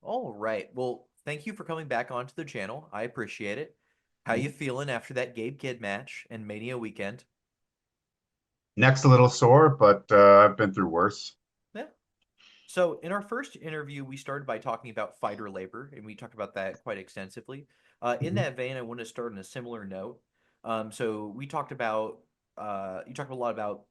All right. Well, thank you for coming back onto the channel. I appreciate it. How you feeling after that Gabe Kidd match and Mania weekend? Neck's a little sore, but I've been through worse. Yeah. So in our first interview, we started by talking about fighter labor, and we talked about that quite extensively. In Mhm. that vein, I want to start on a similar note. So we talked about you talked a lot about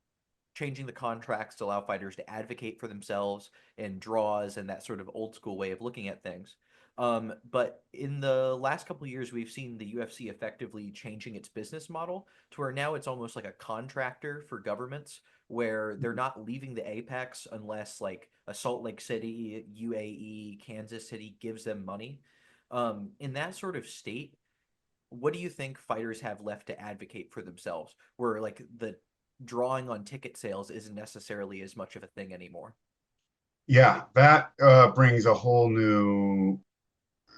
changing the contracts to allow fighters to advocate for themselves and draws and that sort of old school way of looking at things. But in the last couple of years, we've seen the UFC effectively changing its business model to where now it's almost like a contractor for governments, where they're not leaving the apex unless like a Salt Lake City, UAE, Kansas City gives them money. In that sort of state, what do you think fighters have left to advocate for themselves? Where like the drawing on ticket sales isn't necessarily as much of a thing anymore. Yeah, that brings a whole new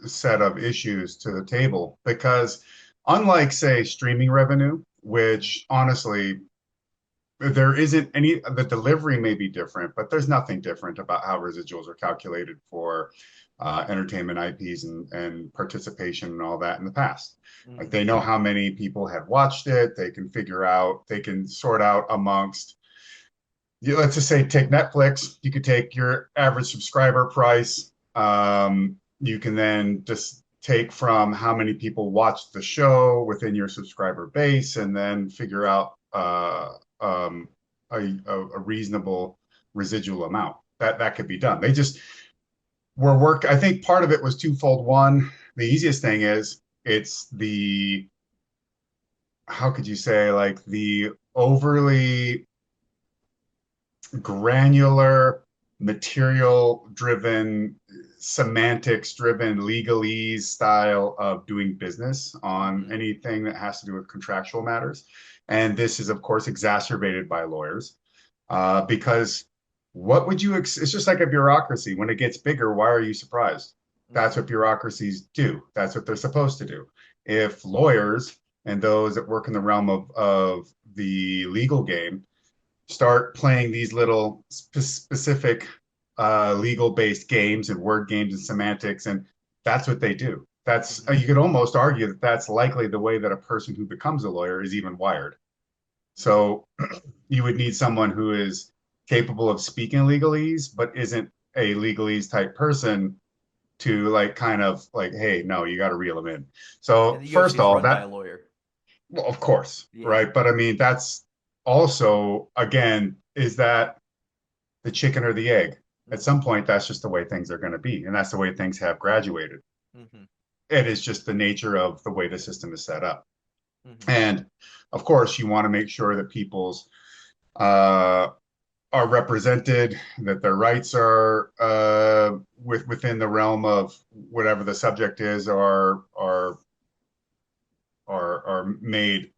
set of issues to the table because, unlike, say, streaming revenue, Mhm. which honestly, there isn't any, the delivery may be different, but there's nothing different about how residuals are calculated for entertainment IPs and participation and all that in the past. Like Mhm. they know how many people have watched it, they can figure out, they can sort out amongst let's just say take Netflix. You could take your average subscriber price. You can then just take from how many people watched the show within your subscriber base, and then figure out a reasonable residual amount. That could be done. They just were work. I think part of it was twofold. One, the easiest thing is it's the how could you say like the overly granular, material driven, semantics driven, legalese style of doing business on Mhm. anything that has to do with contractual matters. And this is, of course, exacerbated by lawyers because what would you, it's just like a bureaucracy. When it gets bigger, why are you surprised? That's what Mhm. bureaucracies do. That's what they're supposed to do. If lawyers and those that work in the realm of the legal game start playing these little specific legal based games and word games and semantics, and that's what they do. That's Mhm. you could almost argue that that's likely the way that a person who becomes a lawyer is even wired. So you would need someone who is capable of speaking legalese but isn't a legalese type person to like kind of like, hey, no, you got to reel them in. And So the UFC first is off, run by a that, lawyer. well, of course, Yeah. right? But I mean, that's also, again, is that the chicken or the egg? At Mhm. some point, that's just the way things are going to be. And that's the way things have graduated. Mhm. It is just the nature of the way the system is set up. Mhm. And of course, you want to make sure that people's uh, are represented, that their rights are within the realm of whatever the subject is, are made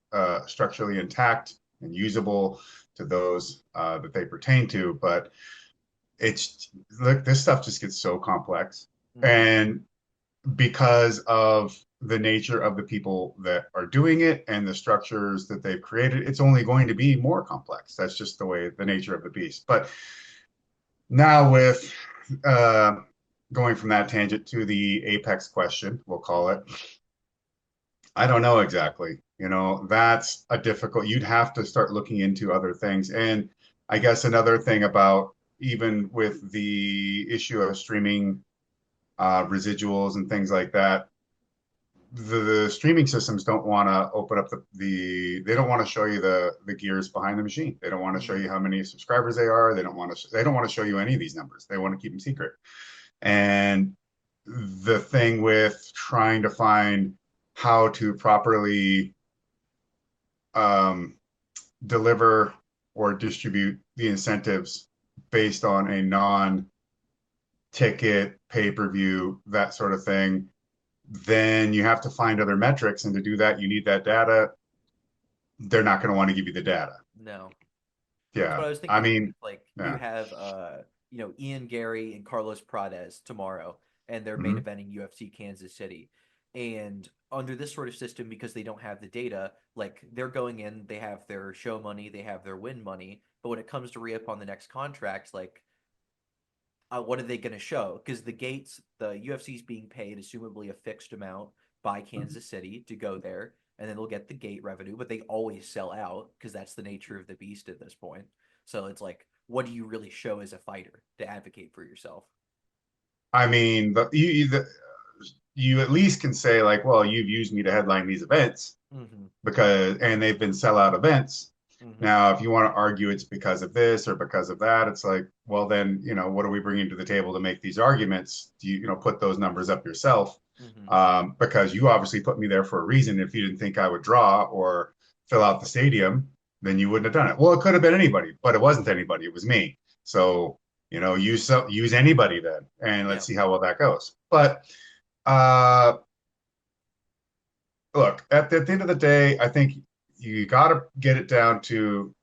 structurally intact and usable to those that they pertain to. But it's look, this stuff just gets so complex, Mhm. and because of the nature of the people that are doing it and the structures that they've created, it's only going to be more complex. That's just the way the nature of the beast. But now with uh, going from that tangent to the apex question, we'll call it. Mhm. I don't know exactly. You know, that's a difficult, you'd have to start looking into other things. And I guess another thing about even with the issue of streaming residuals and things like that, the streaming systems don't want to open up they don't want to show you the gears behind the machine. They don't want to show Mhm. you how many subscribers they are. They don't want to show you any of these numbers. They want to keep them secret. And the thing with trying to find how to properly um, deliver or distribute the incentives based on a non-ticket pay-per-view, that sort of thing, then you have to find other metrics. And to do that, you need that data. They're not going to want to give you the data. No. That's Yeah. what I was I thinking. mean, Like you yeah. have Ian Gary and Carlos Prades tomorrow, and they're main Mm-hmm. eventing UFC Kansas City. And under this sort of system, because they don't have the data, like they're going in, they have their show money, they have their win money, but when it comes to re-up on the next contract, like What are they going to show? Because the UFC is being paid assumably a fixed amount by Kansas City to go there, and then they'll get the gate revenue, but they always sell out because that's the nature of the beast at this point. So it's like, what do you really show as a fighter to advocate for yourself? I mean, you at least can say like, well, you've used me to headline these events Mm-hmm. because, and they've been sellout events. Mm-hmm. Now, if you want to argue it's because of this or because of that, it's like, well, then, what are we bringing to the table to make these arguments? Do you, put those numbers up yourself? Mm-hmm. Because you obviously put me there for a reason. If you didn't think I would draw or fill out the stadium, then you wouldn't have done it. Well, it could have been anybody, but it wasn't anybody. It was me. So, use anybody then, and Yeah. let's see how well that goes. But uh, look, at the end of the day, I think you got to get it down to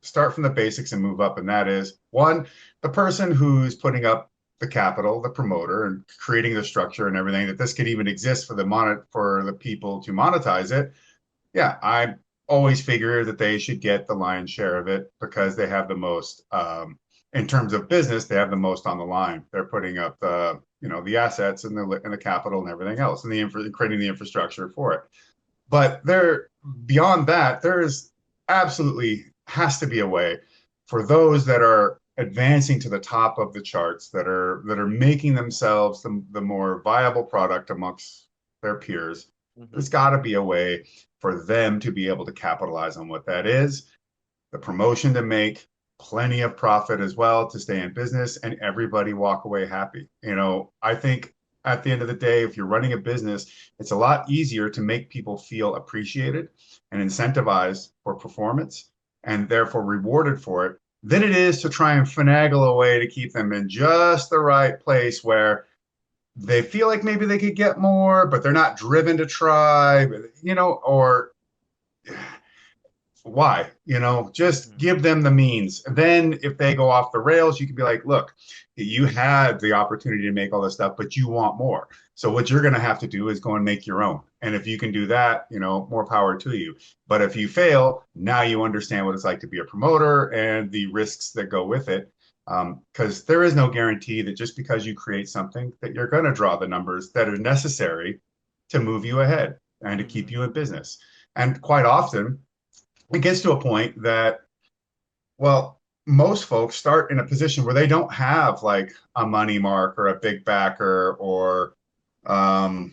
start from the basics and move up. And that is one, the person who's putting up the capital, the promoter, and creating the structure and everything that this could even exist for the people to monetize it. Yeah, I always figure that they should get the lion's share of it because they have the most, in terms of business, they have the most on the line. They're putting up the assets and the capital and everything else, and creating the infrastructure for it. But beyond that, there's absolutely has to be a way for those that are advancing to the top of the charts, that are making themselves the more viable product amongst their peers. Mm-hmm. There's got to be a way for them to be able to capitalize on what that is, the promotion to make plenty of profit as well to stay in business, and everybody walk away happy. I think at the end of the day, if you're running a business, it's a lot easier to make people feel appreciated and incentivized for performance and therefore rewarded for it than it is to try and finagle a way to keep them in just the right place where they feel like maybe they could get more, but they're not driven to try, or why? Just Mm-hmm. give them the means. Then if they go off the rails, you can be like, look, you had the opportunity to make all this stuff, but you want more. So what you're going to have to do is go and make your own. And if you can do that, more power to you. But if you fail, now you understand what it's like to be a promoter and the risks that go with it. Because there is no guarantee that just because you create something that you're going to draw the numbers that are necessary to move you ahead and to Mm-hmm. keep you in business. And quite often, it gets to a point that, well, most folks start in a position where they don't have like a money mark or a big backer or um,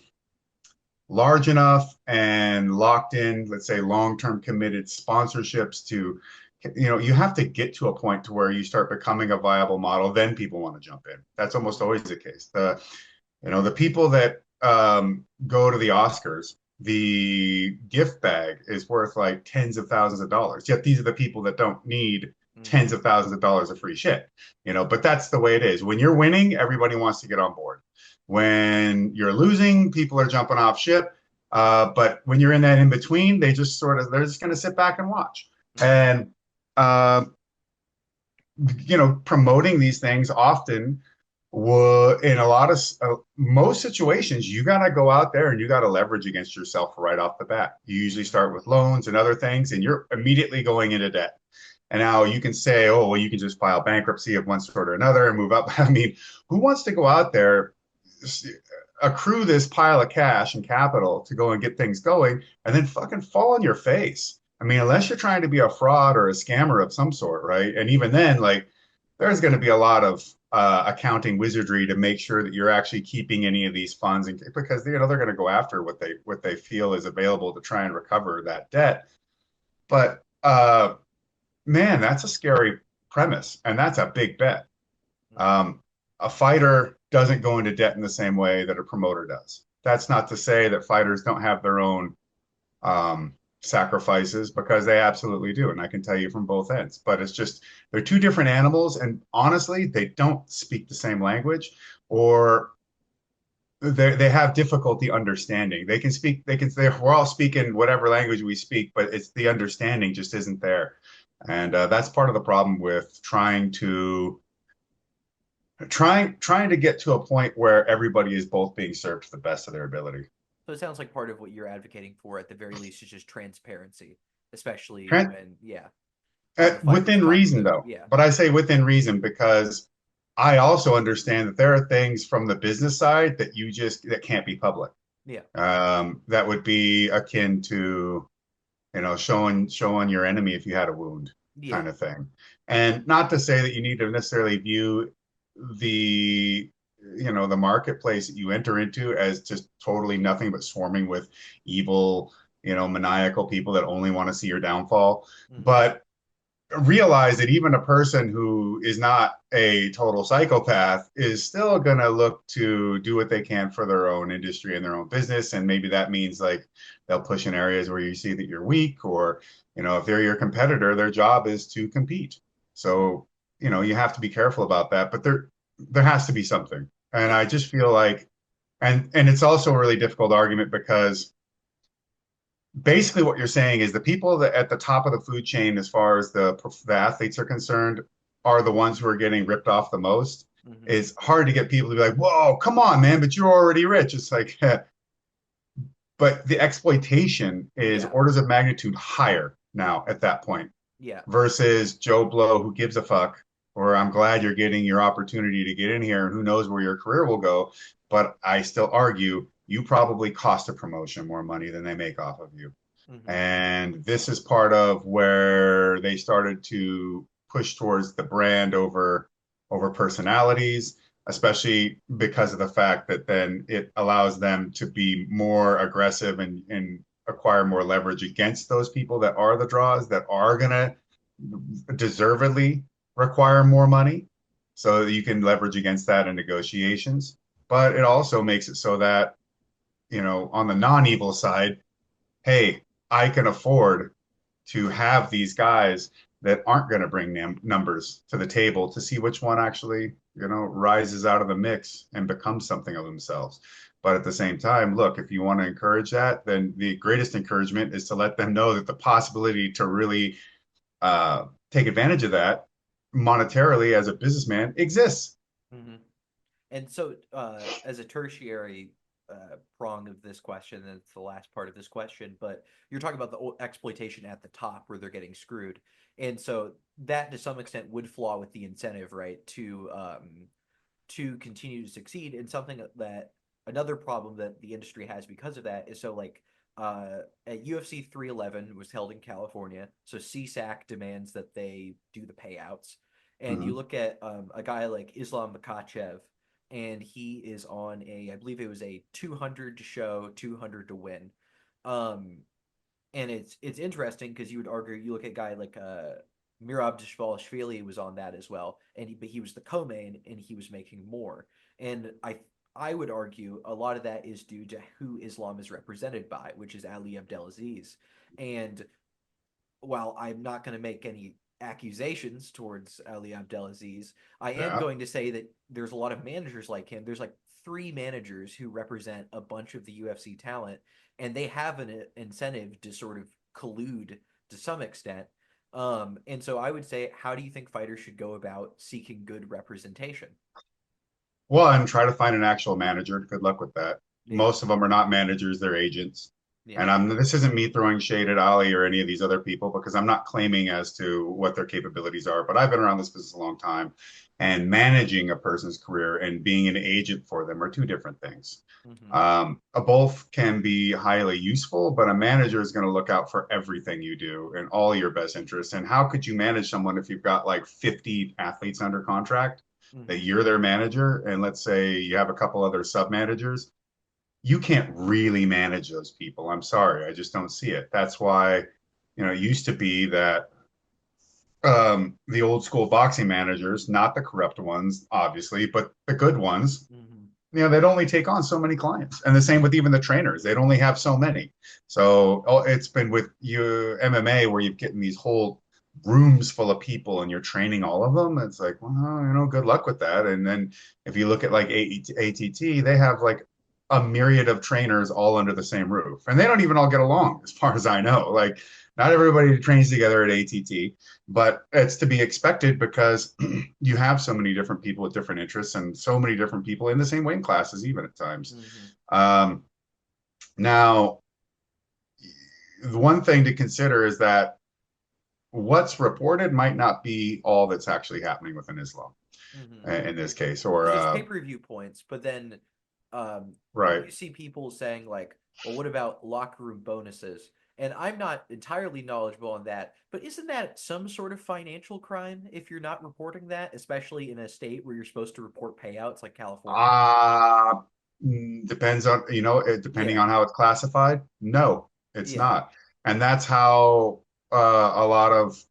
large enough and locked in, let's say, long-term committed sponsorships to, you have to get to a point to where you start becoming a viable model. Then people want to jump in. That's almost Mm-hmm. always the case. The people that go to the Oscars, the gift bag is worth like tens of thousands of dollars. Yet these are the people that don't need Mm-hmm. tens of thousands of dollars of free shit. But that's the way it is. When you're winning, everybody wants to get on board. When you're losing, people are jumping off ship. But when you're in that in between, they're just going to sit back and watch. Mm-hmm. And uh, promoting these things often in a lot of most situations, you got to go out there and you got to leverage against yourself right off the bat. You usually Mm-hmm. start with loans and other things, and you're immediately going into debt. And now you can say, oh, well, you can just file bankruptcy of one sort or another and move up. I mean, who wants to go out there, accrue this pile of cash and capital to go and get things going, and then fucking fall on your face? I mean, unless you're trying to be a fraud or a scammer of some sort, right? And even then, like, there's going to be a lot of accounting wizardry to make sure that you're actually keeping any of these funds, because they're going to go after what they feel is available to try and recover that debt. But man, that's a scary premise, and that's a big bet. Mm-hmm. Um, a fighter doesn't go into debt in the same way that a promoter does. That's not to say that fighters don't have their own sacrifices, because they absolutely do. And I can tell you from both ends, but it's just, they're two different animals. And honestly, they don't speak the same language, or they have difficulty understanding. We're all speaking whatever language we speak, but it's the understanding just isn't there. And that's part of the problem with trying to get to a point where everybody is both being served to the best of their ability. So it sounds like part of what you're advocating for, at the very least, is just transparency, especially Tran when, yeah, when the fighters Within come reason, to, though. yeah. But I say within reason because I also understand that there are things from the business side that you just that can't be public. Yeah. That would be akin to, showing your enemy if you had a wound, Yeah. kind of thing. And not to say that you need to necessarily view the the marketplace that you enter into as just totally nothing but swarming with evil, maniacal people that only want to see your downfall. Hmm. But realize that even a person who is not a total psychopath is still going to look to do what they can for their own industry and their own business. And maybe that means like they'll push in areas where you see that you're weak, or, if they're your competitor, their job is to compete. Hmm. So, you have to be careful about that, but there has to be something. And Yeah. I just feel like, and it's also a really difficult argument because basically what you're saying is the people that at the top of the food chain, as far as the athletes are concerned, are the ones who are getting ripped off the most. Hmm. It's hard to get people to be like, "Whoa, come on, man!" But you're already rich. It's like, but the exploitation is Yeah. orders of magnitude higher now at that point Yeah. versus Joe Blow, who gives a fuck, or I'm glad you're getting your opportunity to get in here, and who knows where your career will go. But I still argue you probably cost a promotion more money than they make off of you. Hmm. And this is part of where they started to push towards the brand over personalities, especially because of the fact that then it allows them to be more aggressive and acquire more leverage against those people that are the draws that are going to deservedly require more money. So that you can leverage against that in negotiations. But it also makes it so that, on the non-evil side, hey, I can afford to have these guys that aren't going to bring numbers to the table to see which one actually, rises out of the mix and becomes something of themselves. But at the same time, look, if you want to encourage that, then the greatest encouragement is to let them know that the possibility to really take advantage of that monetarily as a businessman exists. Hmm. And so, as a tertiary prong of this question, and it's the last part of this question, but you're talking about the exploitation at the top where they're getting screwed, and so that to some extent would flaw with the incentive, right, to continue to succeed. And something that another problem that the industry has because of that is so like at UFC 311 was held in California, so CSAC demands that they do the payouts, and you Mm-hmm. look at a guy like Islam Makhachev, and he is on a, I believe it was a 200 to show, 200 to win. Um, and it's interesting because you would argue, you look at a guy like Mirab Dishvalishvili was on that as well, and but he was the co-main and he was making more. And I would argue a lot of that is due to who Islam is represented by, which is Ali Abdelaziz. And while I'm not going to make any accusations towards Ali Abdelaziz, I am Yeah. going to say that there's a lot of managers like him. There's like three managers who represent a bunch of the UFC talent, and they have an incentive to sort of collude to some extent. And so I would say, how do you think fighters should go about seeking good representation? Well, and try to find an actual manager. Good luck with that. Yeah, Most of them are not managers, they're agents. yeah, And this isn't me throwing shade at Ali or any of these other people because I'm not claiming as to what their capabilities are, but I've been around this business a long time. And managing a person's career and being an agent for them are two different things. hmm, Both can be highly useful, but a manager is going to look out for everything you do and all your best interests. And how could you manage someone if you've got like 50 athletes under contract? That hmm, you're their manager, and let's say you have a couple other sub managers, you can't really manage those people. I'm sorry, I just don't see it. That's why, it used to be that the old school boxing managers, not the corrupt ones, obviously, but the good ones, hmm, they'd only take on so many clients. And the same with even the trainers, they'd only have so many. So it's been with you MMA where you've getting these whole rooms full of people and you're training all of them. It's like, well, good luck with that. And then if you look at like ATT, they have like a myriad of trainers all under the same roof. And they don't even all get along, as far as I know. Like, not everybody trains together at ATT, but it's to be expected because you have so many different people with different interests and so many different people in the same weight classes, even at times. hmm, Um, Now, the one thing to consider is that what's reported might not be all that's actually happening within Islam. Hmm. in this case, or Because it's pay-per-view points, but then right. you see people saying like, well, what about locker room bonuses? And I'm not entirely knowledgeable on that, but isn't that some sort of financial crime if you're not reporting that, especially in a state where you're supposed to report payouts like California? Uh, Depends on, depending Yeah, on how it's classified. No, it's yeah. not. And that's how a lot of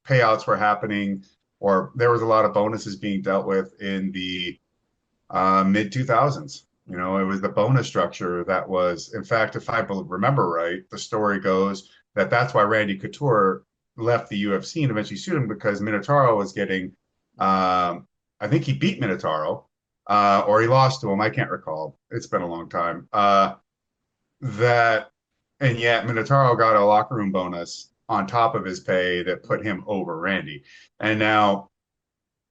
payouts were happening, or there was a lot of bonuses being dealt with in the mid 2000s. Hmm. It was the bonus structure that was, in fact, if I remember right, the story goes that that's why Randy Couture left the UFC and eventually sued him because Minotauro was getting, Hmm. I think he beat Minotauro, or he lost to him. I can't recall. It's been a long time. That, and yet Minotauro got a locker room bonus on top of his pay that put Hmm. him over Randy. And now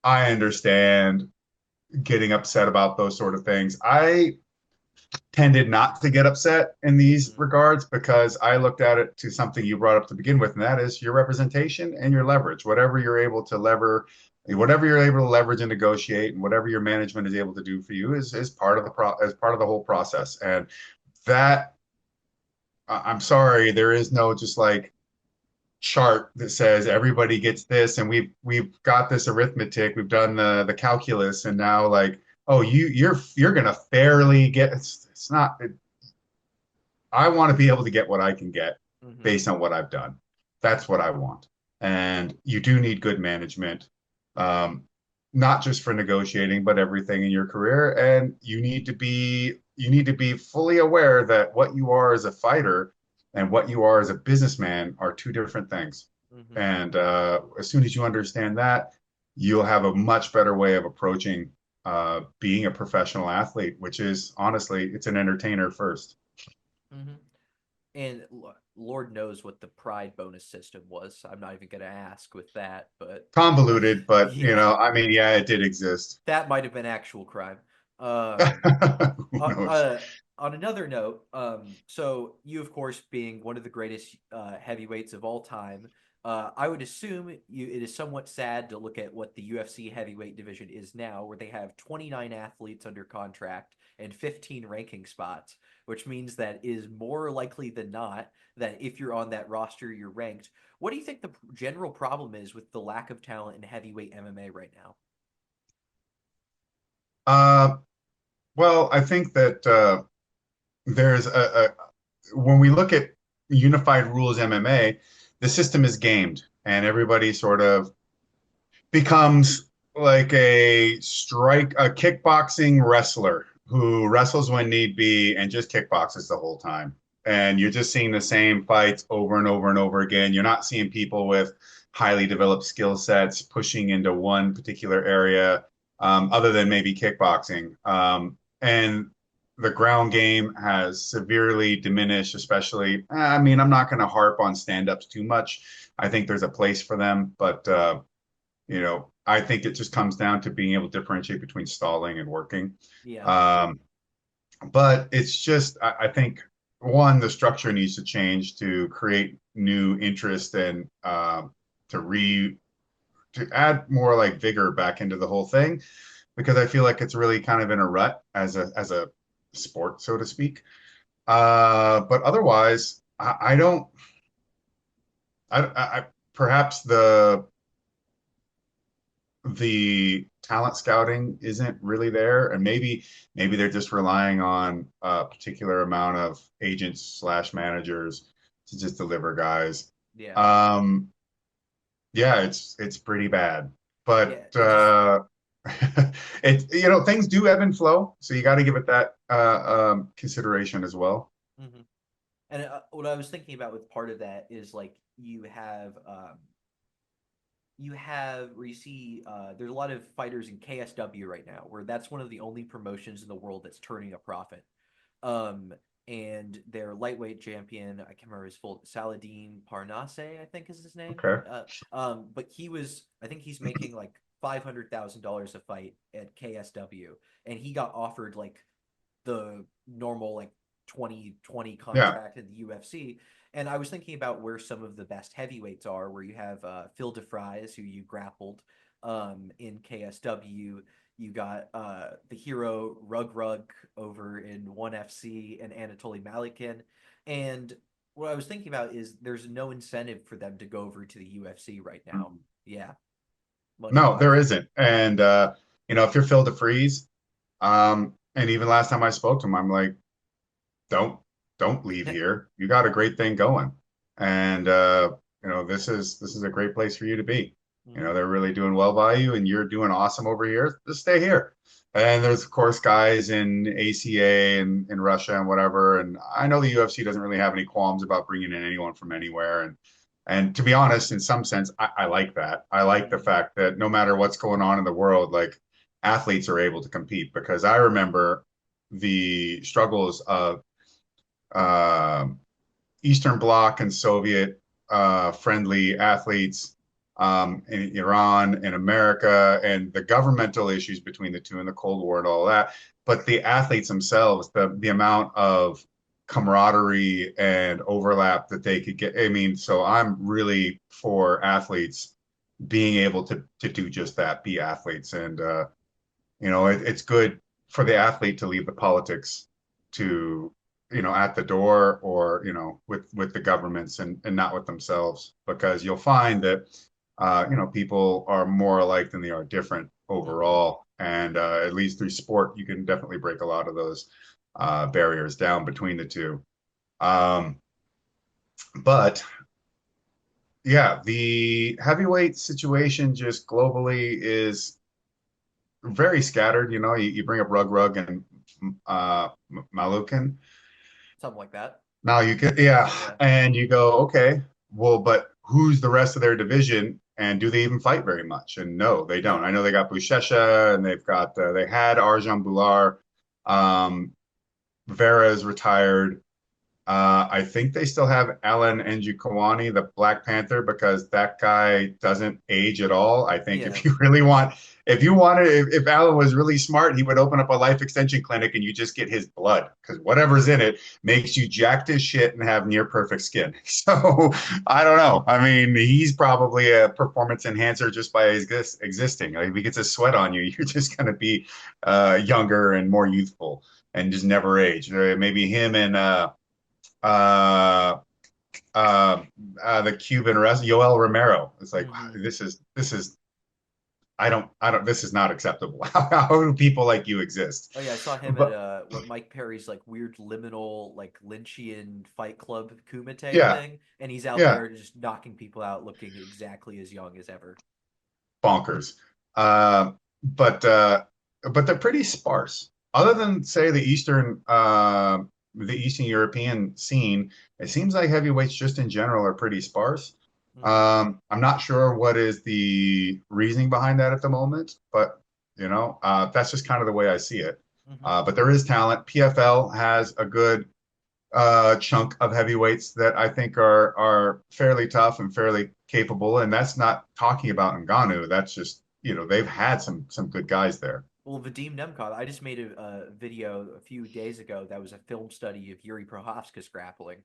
I understand getting upset about those sort of things. I tended not to get upset in these Hmm. regards because I looked at it to something you brought up to begin with, and that is your representation and your leverage. Whatever you're able to leverage and negotiate, and whatever your management is able to do for you is part of as part of the whole process. And that I'm sorry, there is no just like chart that says everybody gets this and we've got this arithmetic, we've done the calculus, and now like, oh, you're gonna fairly get it's not it, I want to be able to get what I can get Hmm. based on what I've done. That's what I want. And you do need good management, um, not just for negotiating, but everything in your career. And you need to be fully aware that what you are as a fighter and what you are as a businessman are two different things. Hmm. And as soon as you understand that, you'll have a much better way of approaching being a professional athlete, which is honestly, it's an entertainer first. Hmm. And Lord knows what the pride bonus system was. I'm not even going to ask with that, but Convoluted, but yeah, I mean, yeah, it did exist. that might have been actual crime. Um, Who uh, knows? uh, on another note, so you, of course, being one of the greatest heavyweights of all time, I would assume it is somewhat sad to look at what the UFC heavyweight division is now, where they have 29 athletes under contract and 15 ranking spots, which means that it is more likely than not that if you're on that roster, you're ranked. What do you think the general problem is with the lack of talent in heavyweight MMA right now? Uh, well, I think that there's when we look at unified rules MMA, the system is gamed, and everybody sort of becomes like a kickboxing wrestler who wrestles when need be and just kickboxes the whole time. And you're just seeing the same fights over and over and over again. You're not seeing people with highly developed skill sets pushing into one particular area, other than maybe kickboxing. And the ground game has severely diminished, especially. I mean, I'm not going to harp on stand ups too much. I think there's a place for them, but I think it just comes down to being able to differentiate between stalling and working. Yeah. Um, but it's just, I think, one, the structure needs to change to create new interest and to add more like vigor back into the whole thing because I feel like it's really kind of in a rut as a sport, so to speak. But otherwise, I don't. I perhaps the talent scouting isn't really there, and maybe they're just relying on a particular amount of agents slash managers to just deliver guys. Yeah. Um, yeah, it's pretty bad, Yeah. but It just things do ebb and flow, so you got to give it that consideration as well. mhm. And what I was thinking about with part of that is like you have where you see there's a lot of fighters in KSW right now where that's one of the only promotions in the world that's turning a profit. Um, and their lightweight champion, I can't remember his full Saladin Parnasse, I think is his name. Okay. But I think he's making like $500,000 a fight at KSW, and he got offered like the normal like 2020 Yeah. contract in the UFC. And I was thinking about where some of the best heavyweights are, where you have Phil DeFries, who you grappled. in KSW. You got the hero Rug over in ONE FC and Anatoly Malikin. And what I was thinking about is there's no incentive for them to go over to the UFC right now. Yeah, money No, there wise. isn't. And if you're Phil DeFreeze, and even last time I spoke to him, I'm like, don't don't leave here. You got a great thing going. And this is a great place for you to be. Hmm. They're really doing well by you and you're doing awesome over here. Just stay here. And there's of course guys in ACA and in Russia and whatever. And I know the UFC doesn't really have any qualms about bringing in anyone from anywhere. And to be honest, in some sense, I like that. I like the Hmm. fact that no matter what's going on in the world, like athletes are able to compete because I remember the struggles of um, Eastern Bloc and Soviet friendly athletes in Iran and America and the governmental issues between the two in the Cold War and all that. But the athletes themselves, the amount of camaraderie and overlap that they could get. I mean, so I'm really for athletes being able to do just that, be athletes. And it's good for the athlete to leave the politics to, at the door or, with the governments and not with themselves, because you'll find that, people are more alike than they are different Hmm. overall. And at least through sport, you can definitely break a lot of those barriers down between the two. Um, but yeah, the heavyweight situation just globally is very scattered. You bring up Rug and Malukin. Something like that. Now you can, yeah, Yeah. and you go, okay, well, but who's the rest of their division, and do they even fight very much? And no, they don't. I No. know they got Buchecha, and they had Arjan Bular. Um, Vera is retired. I think they still have Alan Njokuani, the Black Panther, because that guy doesn't age at all. I think Yeah. if you really want, if you wanted, if Alan was really smart, he would open up a life extension clinic and you just get his blood because whatever's in it makes you jacked as shit and have near perfect skin. So I don't know. I mean, he's probably a performance enhancer just by his existing. Like if he gets a sweat on you, you're just going to be younger and more youthful and just never age. Maybe him and uh, uh, the Cuban rest, Yoel Romero. It's like Hmm. this is I don't this is not acceptable. How do people like you exist? Oh yeah, I saw him at But what Mike Perry's like weird liminal like Lynchian Fight Club Kumite yeah, thing, and he's out yeah, there just knocking people out, looking exactly as young as ever. bonkers. Uh, but they're pretty sparse. Other than say the Eastern European scene, it seems like heavyweights just in general are pretty sparse. Hmm. I'm not sure what is the reasoning behind that at the moment, but that's just kind of the way I see it. Hmm. But there is talent. PFL has a good chunk of heavyweights that I think are fairly tough and fairly capable. And that's not talking about Ngannou. That's just, they've had some good guys there. Well, Vadim Nemkov, I just made a video a few days ago that was a film study of Yuri Prohaska's grappling.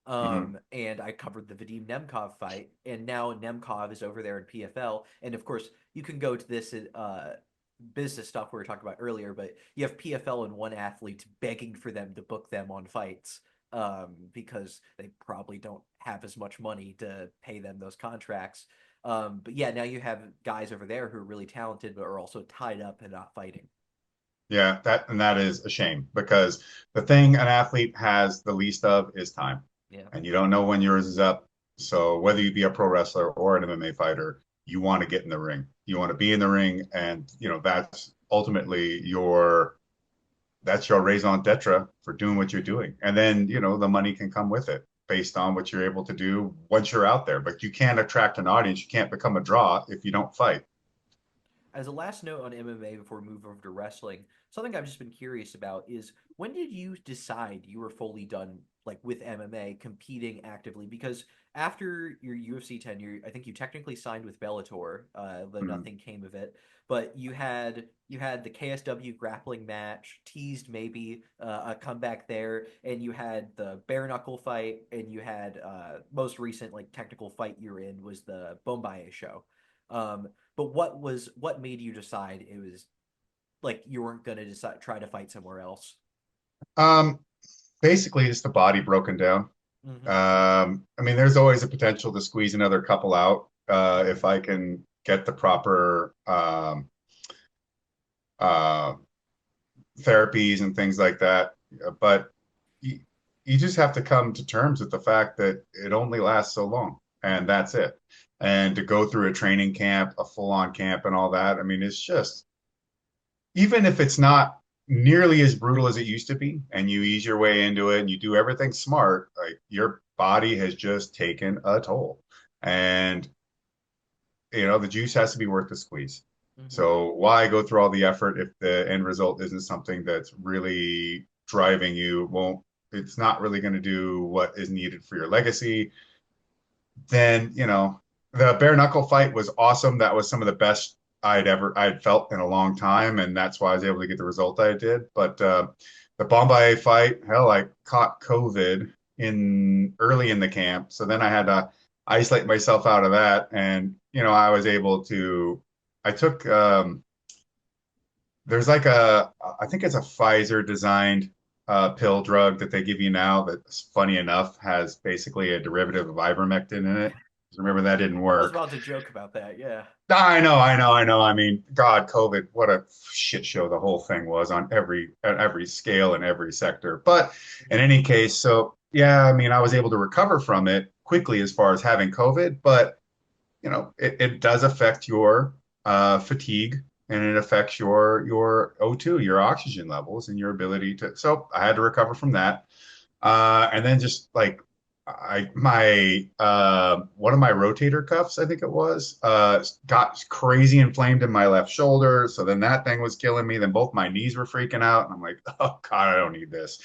Hmm. And I covered the Vadim Nemkov fight, and now Nemkov is over there in PFL. And of course, you can go to this business stuff we were talking about earlier, but you have PFL and one athlete begging for them to book them on fights because they probably don't have as much money to pay them those contracts. But yeah, now you have guys over there who are really talented, but are also tied up and not fighting. Yeah, that is a shame because the thing an athlete has the least of is time. Yeah. And you don't know when yours is up. So whether you be a pro wrestler or an MMA fighter, you want to get in the ring. You want to be in the ring, and that's ultimately that's your raison d'etre for doing what you're doing. And then, the money can come with it based on what you're able to do once you're out there. But you can't attract an audience. You can't become a draw if you don't fight. As a last note on MMA before we move over to wrestling, something I've just been curious about is when did you decide you were fully done like with MMA competing actively? Because after your UFC tenure, I think you technically signed with Bellator, but Mm-hmm. nothing came of it. But you had the KSW grappling match, teased maybe a comeback there, and you had the bare knuckle fight, and you had most recent like technical fight you're in was the Bombaye show. But what made you decide it was like you weren't going to decide try to fight somewhere else? Um, Basically, just the body broken down. Hmm. I mean, there's always a potential to squeeze another couple out if Hmm. I can get the proper uh, therapies and things like that. But you, you just have to come to terms with the fact that it only lasts so long, and that's it. And to go through a training camp, a full-on camp, and all that, I mean, it's just even if it's not nearly as brutal as it used to be, and you ease your way into it and you do everything smart, like your body has just taken a toll. And the juice has to be worth the squeeze. Hmm. So why go through all the effort if the end result isn't something that's really driving you? Won't It's not really going to do what is needed for your legacy. Then, the bare knuckle fight was awesome. That was some of the best I'd felt in a long time, and that's why I was able to get the result I did. But the Bombay fight, hell, I caught COVID in early in the camp, so then I had to isolate myself out of that, and I was able to. I took there's like I think it's a Pfizer designed pill drug that they give you now that's funny enough has basically a derivative of ivermectin in it. Remember that didn't I was work. about to joke about that. Yeah. I know, I know, I know. I mean, God, COVID, what a shit show the whole thing was on every scale and every sector. But in Hmm. any case, so yeah, I mean, I was able to recover from it quickly as far as having COVID, but it does affect your fatigue and it affects your O2, your oxygen levels, and your ability to. So I had to recover from that. And then just like I my one of my rotator cuffs, I think it was, got crazy inflamed in my left shoulder. So then that thing was killing me. Then both my knees were freaking out. And I'm like, oh God, I don't need this.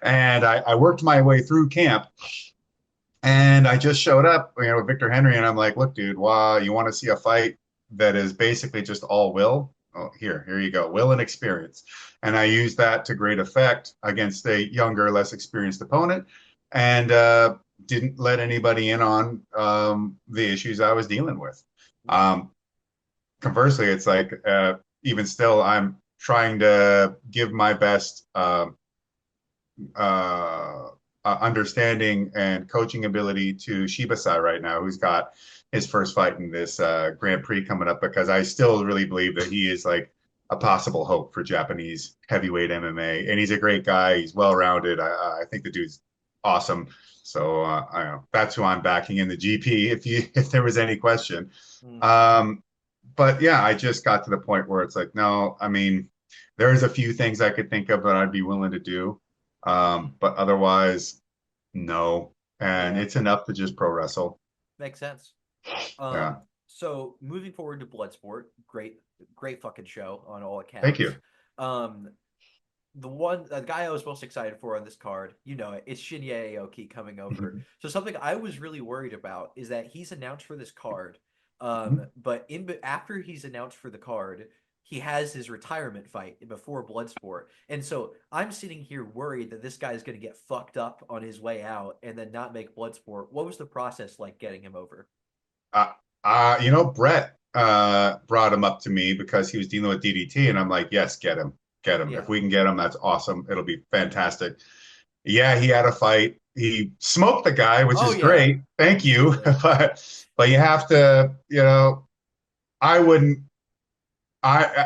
And I worked my way through camp and I just showed up, with Victor Henry, and I'm like, look, dude, wow, you want to see a fight that is basically just all will? Oh, here you go, will and experience. And I used that to great effect against a younger, less experienced opponent, and didn't let anybody in on the issues I was dealing with. Hmm. Um, Conversely, it's like even still, I'm trying to give my best uh, understanding and coaching ability to Shibasai right now, who's got his first fight in this Grand Prix coming up, because I still really believe that he is like a possible hope for Japanese heavyweight MMA. And he's a great guy. He's well rounded. I think the dude's awesome. So I don't know. That's who I'm backing in the GP. If there was any question. Hmm. Um, but yeah, I just got to the point where it's like, no, I mean, there's a few things I could think of that I'd be willing to do. Hmm. But otherwise, no. And Yeah, it's enough to just pro wrestle. makes sense. Yeah. So moving forward to Bloodsport, great fucking show on all Thank accounts. you. Um, the guy I was most excited for on this card, you know it, it's Shinya Aoki coming over. Mhm. So something I was really worried about is that he's announced for this card, Mhm. but after he's announced for the card, he has his retirement fight before Bloodsport, and so I'm sitting here worried that this guy is going to get fucked up on his way out and then not make Bloodsport. What was the process like getting him over? Uh, Brett brought him up to me because he was dealing with DDT, and I'm like, yes, get him, get him. If Yeah. we can get him, that's awesome. It'll be fantastic. Yeah, he had a fight. He smoked the guy, which Oh is yeah, great. Thank you. absolutely. But you have to, I wouldn't.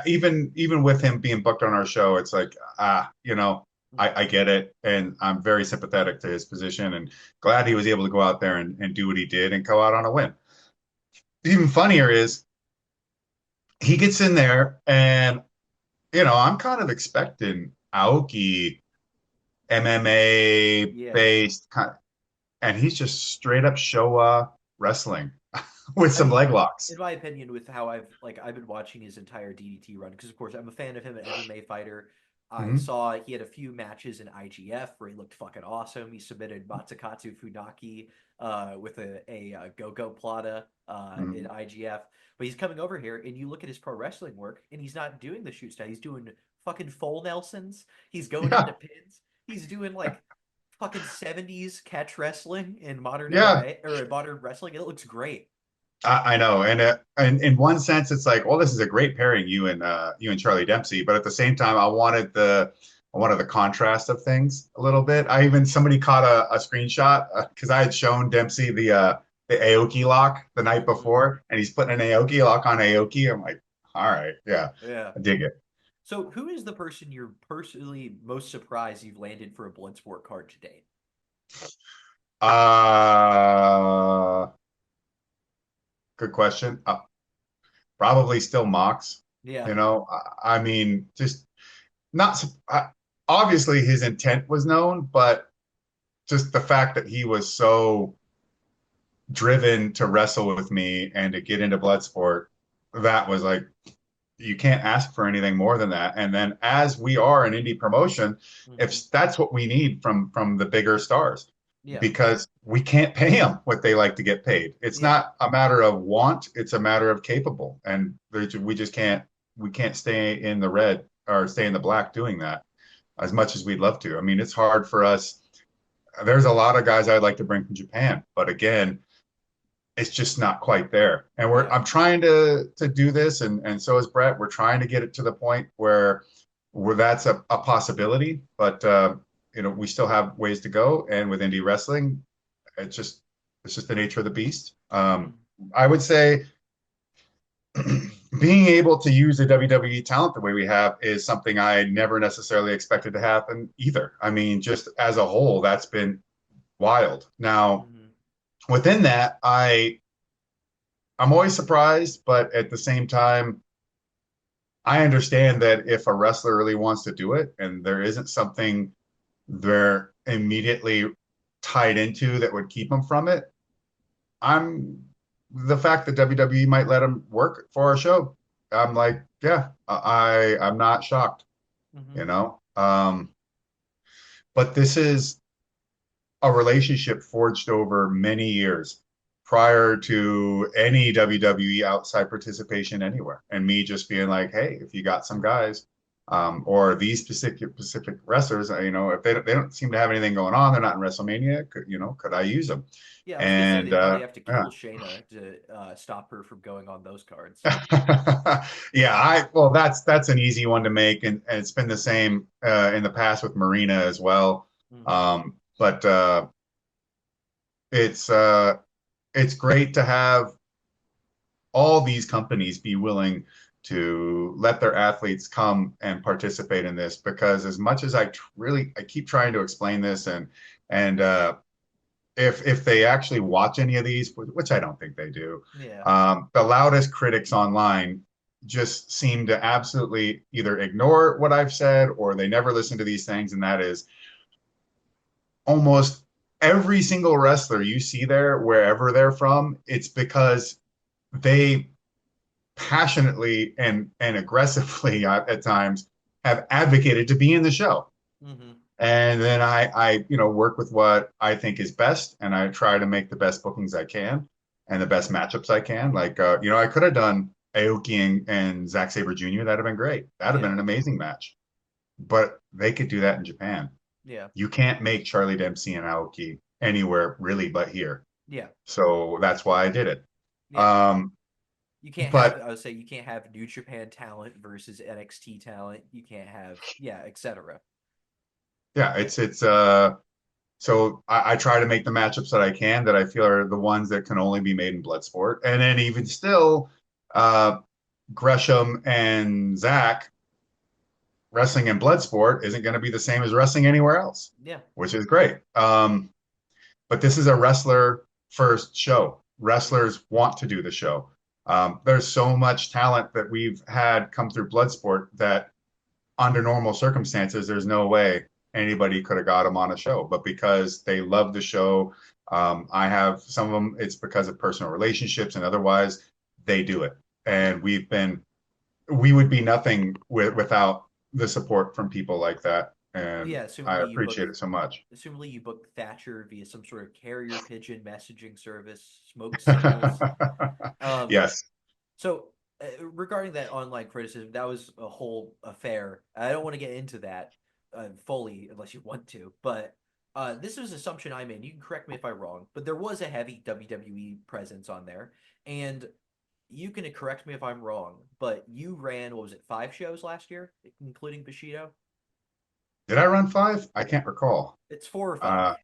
Even with him being booked on our show, it's like I Mhm. get it, and I'm very sympathetic to his position, and glad he was able to go out there and do what he did and go out on a win. Even funnier is he gets in there, and I'm kind of expecting Aoki MMA Yeah. based, and he's just straight up Showa wrestling with I some mean, leg locks. in my opinion, with how I've been watching his entire DDT run, because of course I'm a fan of him, an MMA fighter. I Mhm. saw he had a few matches in IGF where he looked fucking awesome. He submitted Matsukatsu Funaki with a go-go plata in Mhm. IGF. But he's coming over here, and you look at his pro wrestling work, and he's not doing the shoot style. He's doing fucking full Nelsons. He's going into Yeah, pins. He's doing like fucking 70s catch wrestling in modern yeah. MMA or in modern wrestling. It looks great. I know, and in one sense, it's like, well, this is a great pairing, you and Charlie Dempsey. But at the same time, I wanted the contrast of things a little bit. I even somebody caught a screenshot because I had shown Dempsey the Aoki lock the night Hmm. before, and he's putting an Aoki lock on Aoki. I'm like, all right, yeah, Yeah. I dig it. So, who is the person you're personally most surprised you've landed for a Bloodsport card to date? Uh, Good question. Probably still Mox. Yeah. You know, I mean, just not obviously his intent was known, but just the fact that he was so driven to wrestle with me and to get into Bloodsport, that was like you can't ask for anything more than that. And then as we are an indie promotion, Hmm. if that's what we need from the bigger stars, Yeah. because we can't pay them what they like to get paid. It's Yeah. not a matter of want, it's a matter of capable. And we just can't stay in the red or stay in the black doing that as much as we'd love to. I mean, it's hard for us. There's a lot of guys I'd like to bring from Japan, but again, it's just not quite there. And Yeah. I'm trying to do this, and so is Brett. We're trying to get it to the point where that's a possibility, but we still have ways to go. And with indie wrestling, it's just the nature of the beast. Hmm. I would say being able to use the WWE talent the way we have is something I never necessarily expected to happen either. I mean, just as a whole, that's been wild. Now, Hmm. within that, I'm always surprised, but at the same time, I understand that if a wrestler really wants to do it and there isn't something they're immediately tied into that would keep them from it, I'm the fact that WWE might let them work for our show. I'm like, yeah, I'm not shocked, Hmm. you know. But this is a relationship forged over many years prior to any WWE outside participation anywhere. And me just being like, hey, if you got some guys, or these specific wrestlers, if they don't seem to have anything going on, they're not in WrestleMania, could I use them? Yeah, I was gonna say And they'd probably have to kill yeah. Shayna to stop her from going on those cards. Yeah, I well that's an easy one to make, and it's been the same in the past with Marina as well. Hmm. But it's uh it's great to have all these companies be willing to let their athletes come and participate in this, because as much as I keep trying to explain this, and if they actually watch any of these, which I don't think they do, Yeah. the loudest critics online just seem to absolutely either ignore what I've said or they never listen to these things, and that is almost every single wrestler you see there, wherever they're from, it's because they passionately and aggressively at times have advocated to be in the show. Hmm. And then I work with what I think is best, and I try to make the best bookings I can and the best matchups I can. Like, I could have done Aoki and Zack Sabre Jr. That'd have been great. That'd have been Yeah. an amazing match. But they could do that in Japan. Yeah. You can't make Charlie Dempsey and Aoki anywhere really but here. Yeah. So that's why I did it. Yeah. Um, You can't have, but I would say, you can't have New Japan talent versus NXT talent. You can't have, yeah, etc. yeah, Yeah. it's so I try to make the matchups that I can that I feel are the ones that can only be made in Bloodsport. And then even still, uh, Gresham and Zach wrestling in Bloodsport isn't going to be the same as wrestling anywhere else, Yeah. which is great. But this is a wrestler first show. Wrestlers want to do the show. There's so much talent that we've had come through Bloodsport that under normal circumstances, there's no way anybody could have got them on a show. But because they love the show, I have some of them, it's because of personal relationships, and otherwise they do it. And we would be nothing without the support from people like that. Well, And yeah, I assumingly you book, appreciate it so much. assumingly you book Thatcher via some sort of carrier pigeon messaging service, smoke signals. Um, Yes. so regarding that online criticism, that was a whole affair. I don't want to get into that fully unless you want to, but This is an assumption I made. You can correct me if I'm wrong, but there was a heavy WWE presence on there, and you can correct me if I'm wrong. But you ran, what was it, 5 shows last year, including Bushido? Did I run five? I can't recall. It's 4 or 5.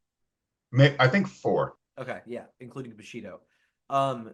Uh, I think four. Okay, yeah, including Bushido. Um,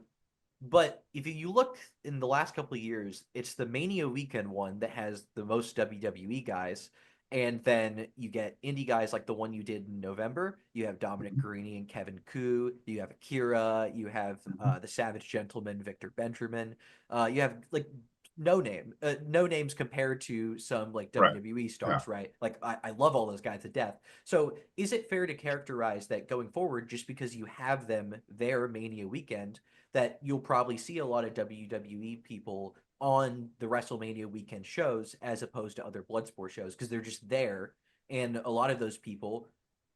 but if you look in the last couple of years, it's the Mania weekend one that has the most WWE guys. And then you get indie guys like the one you did in November. You have Dominic Garrini and Kevin Koo. You have Akira. You have the Savage Gentleman, Victor Benjamin. You have like no names compared to some like Right. WWE Yeah. stars, right? Like I love all those guys to death. So is it fair to characterize that going forward, just because you have them there Mania weekend, that you'll probably see a lot of WWE people on the WrestleMania weekend shows as opposed to other Bloodsport shows because they're just there, and a lot of those people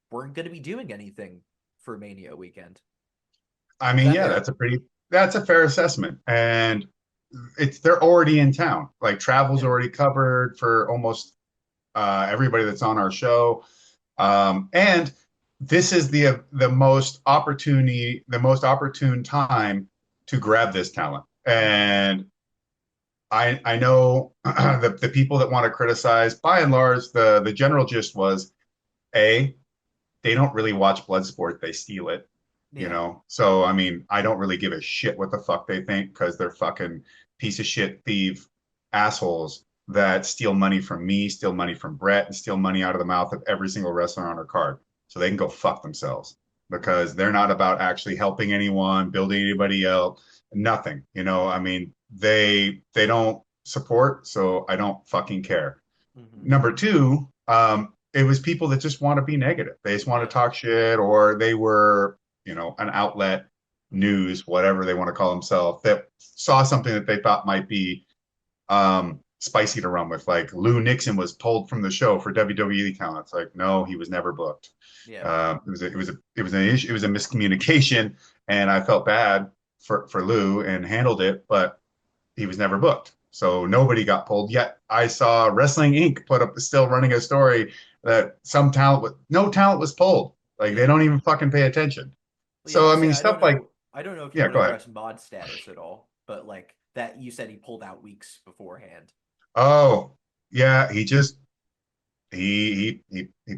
weren't going to be doing anything for Mania weekend. I Is mean, that yeah, fair? that's a fair assessment. And they're already in town. Like travel's Yeah, already covered for almost everybody that's on our show. And this is the most opportune time to grab this talent. mm-hmm. And I know the people that want to criticize, by and large, the general gist was A, they don't really watch Bloodsport, they steal it, you Yeah, know. So I mean, I don't really give a shit what the fuck they think because they're fucking piece of shit thief assholes that steal money from me, steal money from Brett, and steal money out of the mouth of every single wrestler on our card. So they can go fuck themselves because they're not about actually helping anyone, building anybody else, nothing. You know, I mean, they don't support, so I don't fucking care. mm-hmm. Number two, it was people that just want to be negative. They just want Yeah, to talk shit, or they were, an outlet, mm-hmm. news, whatever they want to call themselves, that saw something that they thought might be spicy to run with. Like Lou Nixon was pulled from the show for WWE talent. It's like, no, he was never booked. Yeah, An issue. It was a miscommunication, and I felt bad for Lou and handled it, but he was never booked. So nobody got pulled. Yet I saw Wrestling Inc. put up still running a story that no talent was pulled. Like they yeah. don't even fucking pay attention. Well, yeah, So I'll I say mean stuff like I don't know if you yeah, want to go ahead. address mod status at all, but like that you said he pulled out weeks beforehand. Oh yeah, he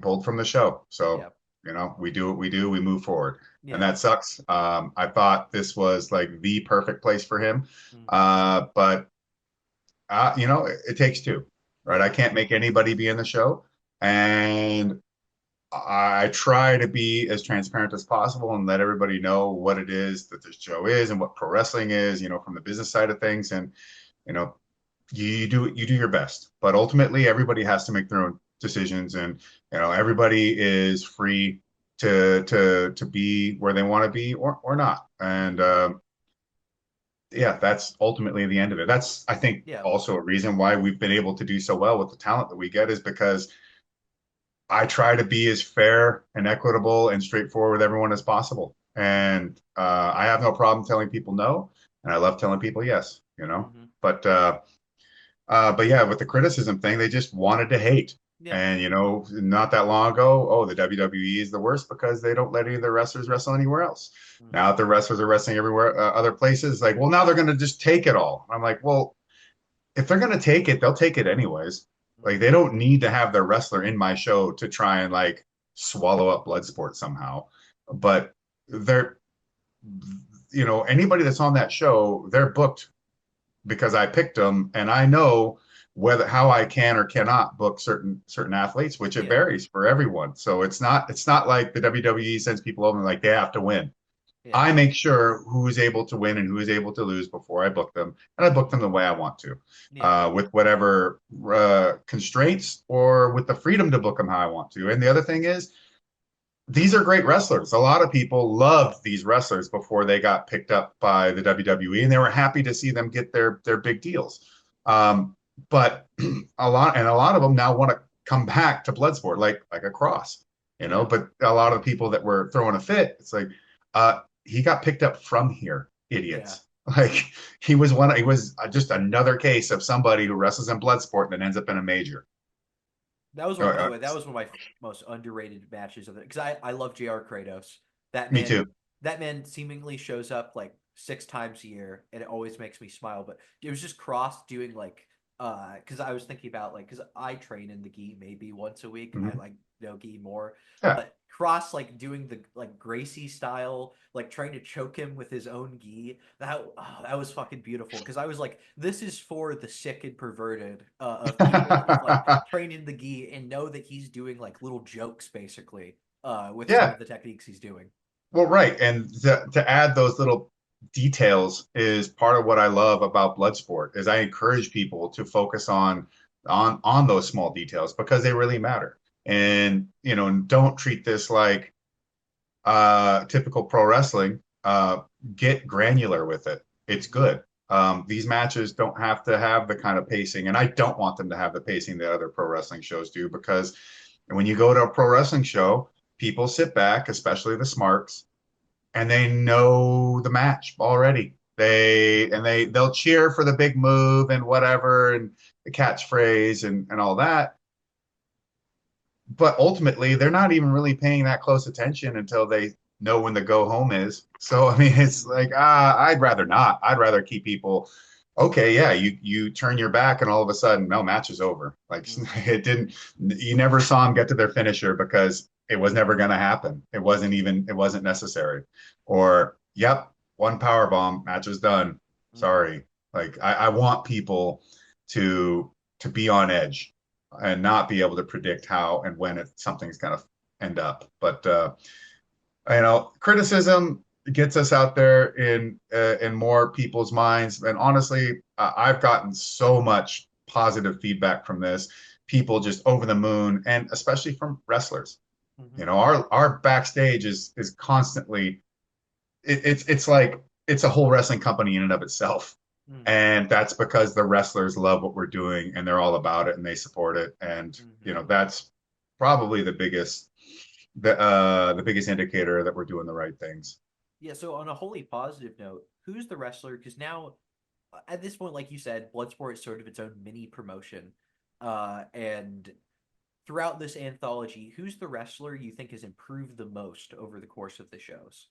pulled from the show. So Yeah, we do what we do. We move forward, and yeah, that sucks. I thought this was like the perfect place for him, mm-hmm. but it takes two, right? Yeah, I can't make anybody be in the show. And I try to be as transparent as possible and let everybody know what it is that this show is and what pro wrestling is, from the business side of things. And, you know, you do your best, but ultimately everybody has to make their own decisions. And, everybody is free to be where they want to be or not. And, mm-hmm. yeah, that's ultimately the end of it. That's, I think, Yeah, also a reason why we've been able to do so well with the talent that we get is because I try to be as fair and equitable and straightforward with everyone as possible. And I have no problem telling people no, and I love telling people yes, mm-hmm. But yeah, with the criticism thing, they just wanted to hate. Yeah, And not that long ago, oh, the WWE is the worst because they don't let any of their wrestlers wrestle anywhere else. Now mm-hmm. that the wrestlers are wrestling everywhere, other places, like, well, now they're going to just take it all. I'm like, well, if they're going to take it, they'll take it anyways. Like, they Mm-hmm. don't need to have their wrestler in my show to try and like swallow up Bloodsport somehow. But they're, anybody that's on that show, they're booked because I picked them, and I know how I can or cannot book certain athletes, which it Yeah, varies for everyone. So it's not like the WWE sends people over and like they have to win. yeah, I make sure who is able to win and who is able to lose before I book them, and I book them the way I want to, yeah, with whatever constraints or with the freedom to book them how I want to. And the other thing is, these are great wrestlers. A lot of people loved these wrestlers before they got picked up by the WWE, and they were happy to see them get their big deals. But a lot of them now want to come back to Bloodsport, like a Cross, yeah, But a lot of the people that were throwing a fit, it's like, he got picked up from here, yeah. idiots. Like he was just another case of somebody who wrestles in Bloodsport and then ends up in a major. That was Uh, one, by the uh, way, that was one of my most underrated matches of it because I love JR Kratos. That Me man, too. that man seemingly shows up like 6 times a year, and it always makes me smile. But it was just Cross doing like, because I was thinking about like, because I train in the gi maybe once a week. I Mhm. like no gi more, Yeah, but Cross like doing the like Gracie style, like trying to choke him with his own gi. That was fucking beautiful because I was like, this is for the sick and perverted of people who've like trained in the gi and know that he's doing like little jokes basically with some yeah. of the techniques he's doing. Well, right. And to add those little details is part of what I love about Bloodsport is I encourage people to focus on those small details because they really matter. And, don't treat this like typical pro wrestling. Get granular with it. It's Mm-hmm. good. These matches don't have to have the kind of pacing, and I don't want them to have the pacing that other pro wrestling shows do because when you go to a pro wrestling show, people sit back, especially the smarts, and they know the match already. They'll cheer for the big move and whatever and the catchphrase and all that. But ultimately, they're not even really paying that close attention until they know when the go home is. So I mean, it's like I'd rather not. I'd rather keep people. Okay, yeah, you turn your back and all of a sudden, no, match is over. Like Mm-hmm. it didn't. You never saw him get to their finisher because it was never going to happen. It wasn't necessary. Or yep, one power bomb, match is done. Mm-hmm. Sorry. Like I want people to be on edge and not be able to predict how and when something's going to end up. But criticism gets us out there in more people's minds. And honestly, I've gotten so much positive feedback from this. People just over the moon, and especially from wrestlers. Mm-hmm. Our backstage is constantly it's like it's a whole wrestling company in and of itself. Mm-hmm. And that's because the wrestlers love what we're doing and they're all about it and they support it. And Mm-hmm. that's probably the biggest indicator that we're doing the right things. Yeah, so on a wholly positive note, who's the wrestler? Because now, at this point, like you said, Bloodsport is sort of its own mini promotion. And throughout this anthology, who's the wrestler you think has improved the most over the course of the shows?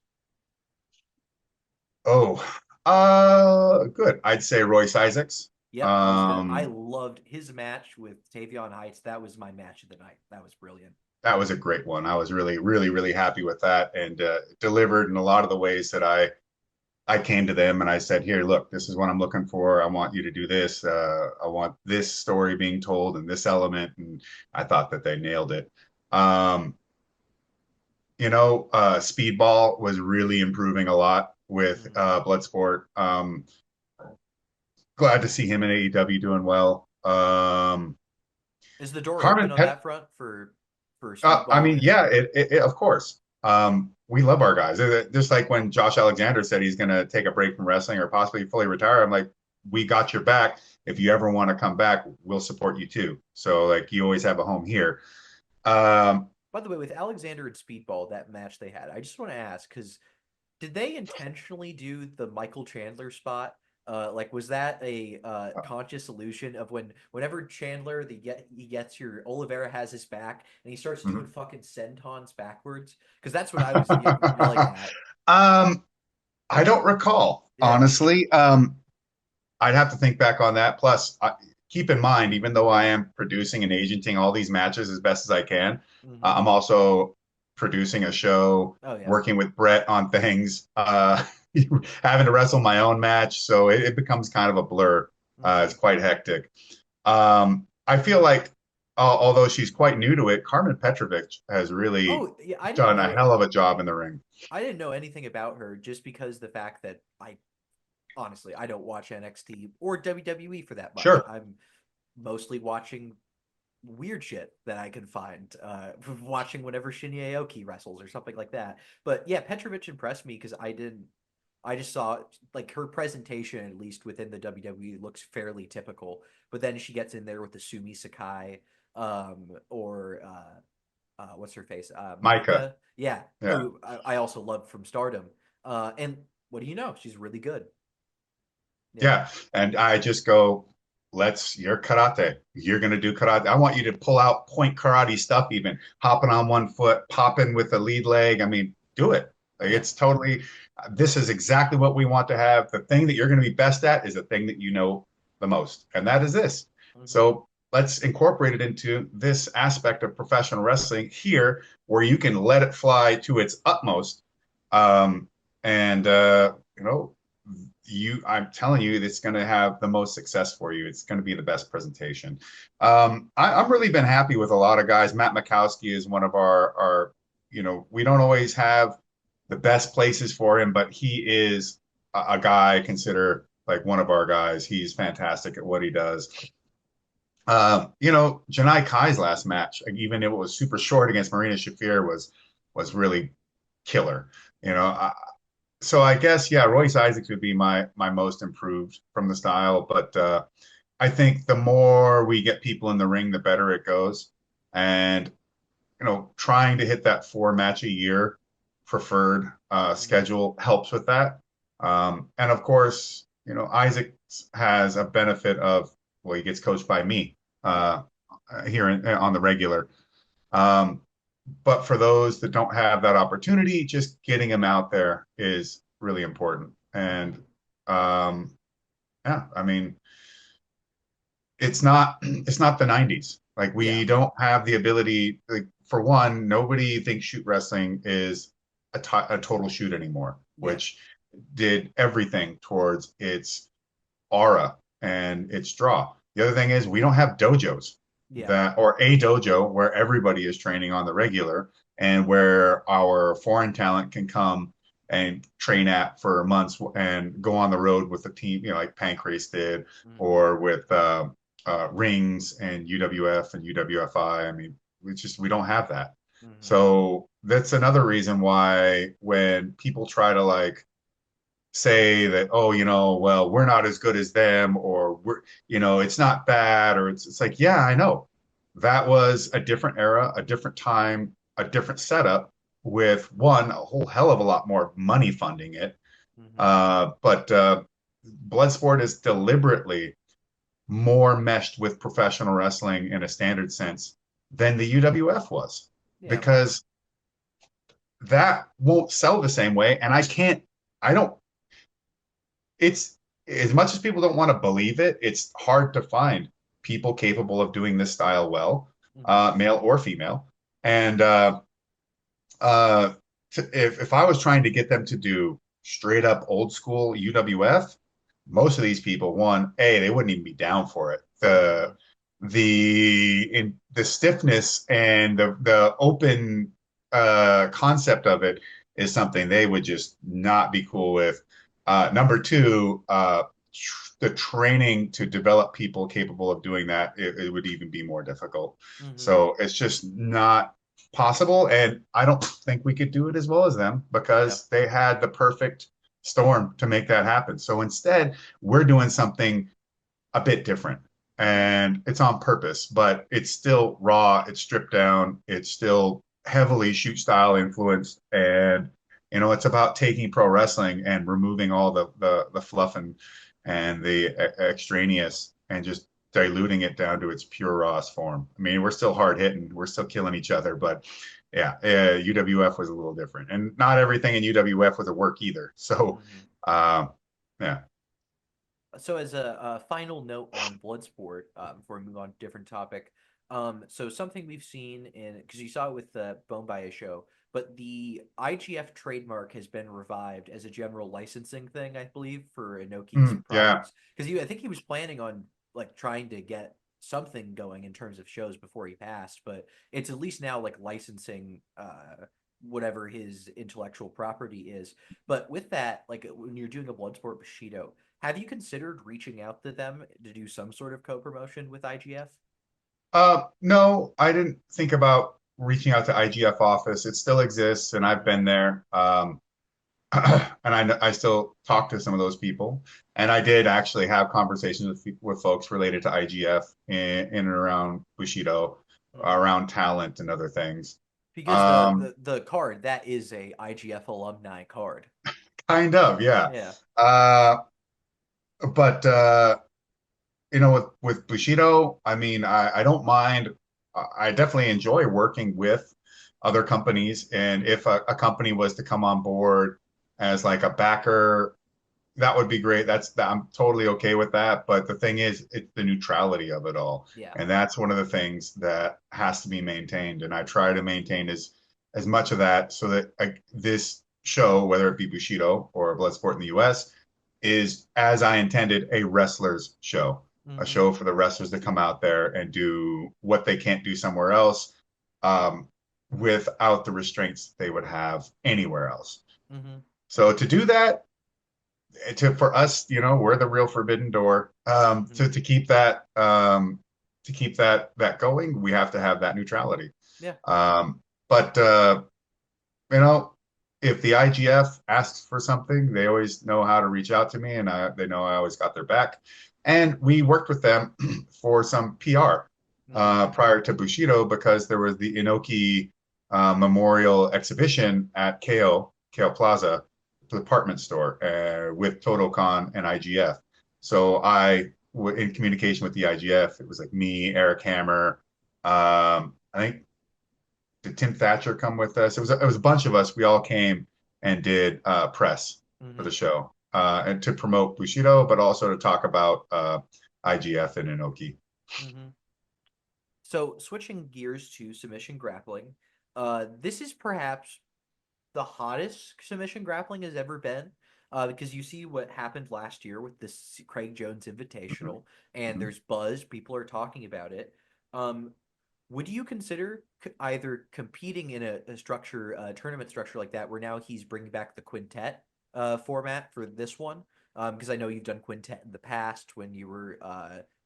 Oh, good. I'd say Royce Isaacs. Yep, I Um, loved his match with Tavion Heights. That was my match of the night. That was brilliant. that was a great one. I was really, really, really happy with that and delivered in a lot of the ways that I came to them and I said, "Here, look, this is what I'm looking for. I want you to do this. I want this story being told and this element." And I thought that they nailed it. Um, Speedball was really improving a lot with Mm-hmm. Bloodsport. Glad to see him in AEW doing well. Is the door open Carmen on Pet. that front for I Speedball mean, if yeah, of course. We love our guys. Just like when Josh Alexander said he's going to take a break from wrestling or possibly fully retire, I'm like, we got your back. If you ever want to come back, we'll support you too. So like, you always have a home here. Um, by the way, with Alexander and Speedball, that match they had, I just want to ask because did they intentionally do the Michael Chandler spot? Like, was that a conscious illusion of whenever Chandler he gets your Oliveira has his back and he starts doing mhm. fucking sentons backwards? Because that's what I was yelling at. um, I don't recall, Yeah. honestly. I'd have to think back on that. Plus, keep in mind, even though I am producing and agenting all these matches as best as I can, Hmm. I'm also producing a show, Oh yeah. working with Brett on things, having to wrestle my own match. So it becomes kind of a blur. It's Hmm. quite hectic. I feel like, although she's quite new to it, Carmen Petrovic has really Oh yeah. done a hell of a job in the ring. I didn't know anything about her just because the fact that I honestly I don't watch NXT or WWE for that much. Sure. I'm mostly watching weird shit that I can find, watching whenever Shinjiro Aoki wrestles or something like that. But yeah, Petrovic impressed me because I just saw like her presentation, at least within the WWE, looks fairly typical. But then she gets in there with the Sumi Sakai, or what's her face, Micah. Micah, yeah, Yeah. who I also loved from Stardom. And what do you know? She's really good. Yeah. Yeah. And I just go, you're karate. You're going to do karate. I want you to pull out point karate stuff, even hopping on one foot, popping with the lead leg. I mean, do it. Like, Yeah. it's totally, this is exactly what we want to have. The thing that you're going to be best at is the thing that you know the most, and that is this. Hmm. So let's incorporate it into this aspect of professional wrestling here, where you can let it fly to its utmost. And, I'm telling you, it's going to have the most success for you. It's going to be the best presentation. I've really been happy with a lot of guys. Matt Makowski is one of we don't always have the best places for him, but he is a guy I consider like one of our guys. He's fantastic at what he does. Janai Kai's last match, like, even if it was super short against Marina Shafir, was really killer. You know, so I guess, yeah, Royce Isaacs would be my most improved from the style, but I think the more we get people in the ring, the better it goes. And trying to hit that 4 match a year preferred Hmm. schedule helps with that. And of course, Isaac has a benefit of, well, he gets coached by me Yeah. uh, here on the regular. Um, but for those that don't have that opportunity, just getting them out there is really important. And Hmm. um, yeah, I mean, it's not the 90s. Like, Yeah. we don't have the ability, like, for one, nobody thinks shoot wrestling is a total shoot anymore, Yeah. which did everything towards its aura and its draw. The other thing is, we don't have dojos Yeah. that, or a dojo where everybody is training on the regular, and where our foreign talent can come and train at for months and go on the road with the team, like Pancrase did, Hmm. or with Rings and UWF and UWFI. I mean, we don't have that. Hmm. So that's another reason why when people try to, like, say that, oh, well, we're not as good as them, or it's not bad, or it's like, yeah, I know. That was a different era, a different time, a different setup, with one, a whole hell of a lot more money funding it. Hmm. But Bloodsport is deliberately more meshed with professional wrestling in a standard sense than the UWF was, Yeah. because that won't sell the same way. And I don't, it's, as much as people don't want to believe it, it's hard to find people capable of doing this style well, Hmm. male or female. And uh, if I was trying to get them to do straight up old school UWF, most of these people, one, they wouldn't even be down for it. Hmm. The stiffness and the open concept of it is something they would just not be cool with. Number two, the training to develop people capable of doing that, it would even be more difficult. Hmm. So it's just not possible. And I don't think we could do it as well as them, Yeah. because they had the perfect storm to make that happen. So instead, we're doing something a bit different. Okay. And it's on purpose, but it's still raw, it's stripped down, it's still heavily shoot style influenced. And it's about taking pro wrestling and removing all the fluff and the extraneous, and just diluting it down to its pure rawest form. I mean, we're still hard hitting, we're still killing each other, but yeah, UWF was a little different, and not everything in UWF was a work either. So, Hmm. uh, yeah. So, as a final note on Bloodsport, before we move on to a different topic, so something we've seen in, because you saw it with the Bone By show, but the IGF trademark has been revived as a general licensing thing, I believe, for Inoki's Yeah. products. Because I think he was planning on like trying to get something going in terms of shows before he passed, but it's at least now like licensing whatever his intellectual property is. But with that, like when you're doing a Bloodsport Bushido, have you considered reaching out to them to do some sort of co-promotion with IGF? No, I didn't think about reaching out to IGF office. It still exists, and I've Hmm. been there. And I still talk to some of those people. And I did actually have conversations with folks related to IGF in and around Bushido, Hmm. around talent and other things. Because Um, the card that is a IGF alumni card. kind of, yeah. Yeah. Uh, but with Bushido, I mean, I don't mind. I definitely enjoy working with other companies, and if a company was to come on board as like a backer, that would be great. I'm totally okay with that. But the thing is, it's the neutrality of it all, Yeah. and that's one of the things that has to be maintained. And I try to maintain as much of that so that this show, whether it be Bushido or Bloodsport in the U.S., is as I intended a wrestler's show, a Mm-hmm. show for the wrestlers to come out there and do what they can't do somewhere else, um, without the restraints they would have anywhere else. Mm-hmm. So to do that, for us, we're the real forbidden door. Mm-hmm. To keep that going, we have to have that neutrality. Yeah. But you know, if the IGF asks for something, they always know how to reach out to me, and they know I always got their back. And we worked with them for some PR Mm-hmm. prior to Bushido because there was the Inoki Memorial Exhibition at KO Plaza department store with TotoCon and IGF. So in communication with the IGF. It was like me, Eric Hammer. I think did Tim Thatcher come with us? It was a bunch of us. We all came and did press for Mm-hmm. the show and to promote Bushido, but also to talk about IGF and Inoki. Mm-hmm. So switching gears to submission grappling, this is perhaps the hottest submission grappling has ever been. Because you see what happened last year with this Craig Jones Mhm. Invitational, and Mhm. there's buzz. People are talking about it. Um, would you consider either competing in a structure, a tournament structure like that, where now he's bringing back the quintet format for this one? Because I know you've done quintet in the past when you were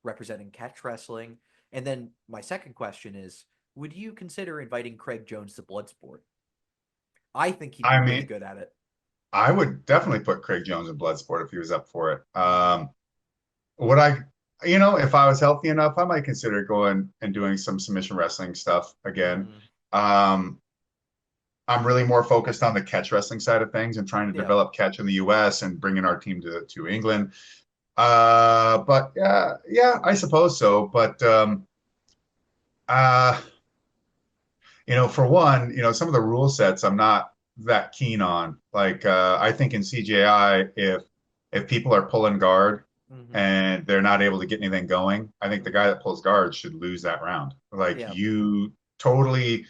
representing catch wrestling. And then my second question is, would you consider inviting Craig Jones to Bloodsport? I think he'd be I really mean, good at it. I would definitely put Craig Jones in Bloodsport if he was up for it. Mm-hmm. Would I, if I was healthy enough, I might consider going and doing some submission wrestling stuff again. Mm-hmm. Um, I'm really more focused on the catch wrestling side of things and trying to Yeah. develop catch in the US and bringing our team to England. But yeah, I suppose so. But uh, for one, some of the rule sets I'm not that keen on. Like I think in CJI, if people are pulling guard Mm-hmm. and they're not able to get anything going, I think the Mm-hmm. guy that pulls guard should lose that round. Like Yeah. totally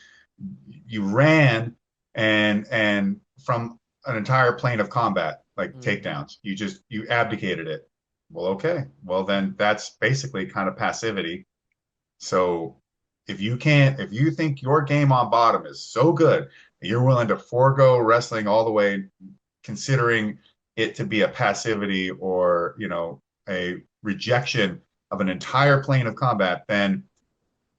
you ran and from an entire plane of combat, like Mm-hmm. takedowns, you abdicated it. Well, okay. Well, then that's basically kind of passivity. So if you think your game on bottom is so good that you're willing to forego wrestling all the way, considering it to be a passivity or, a rejection of an entire plane of combat, then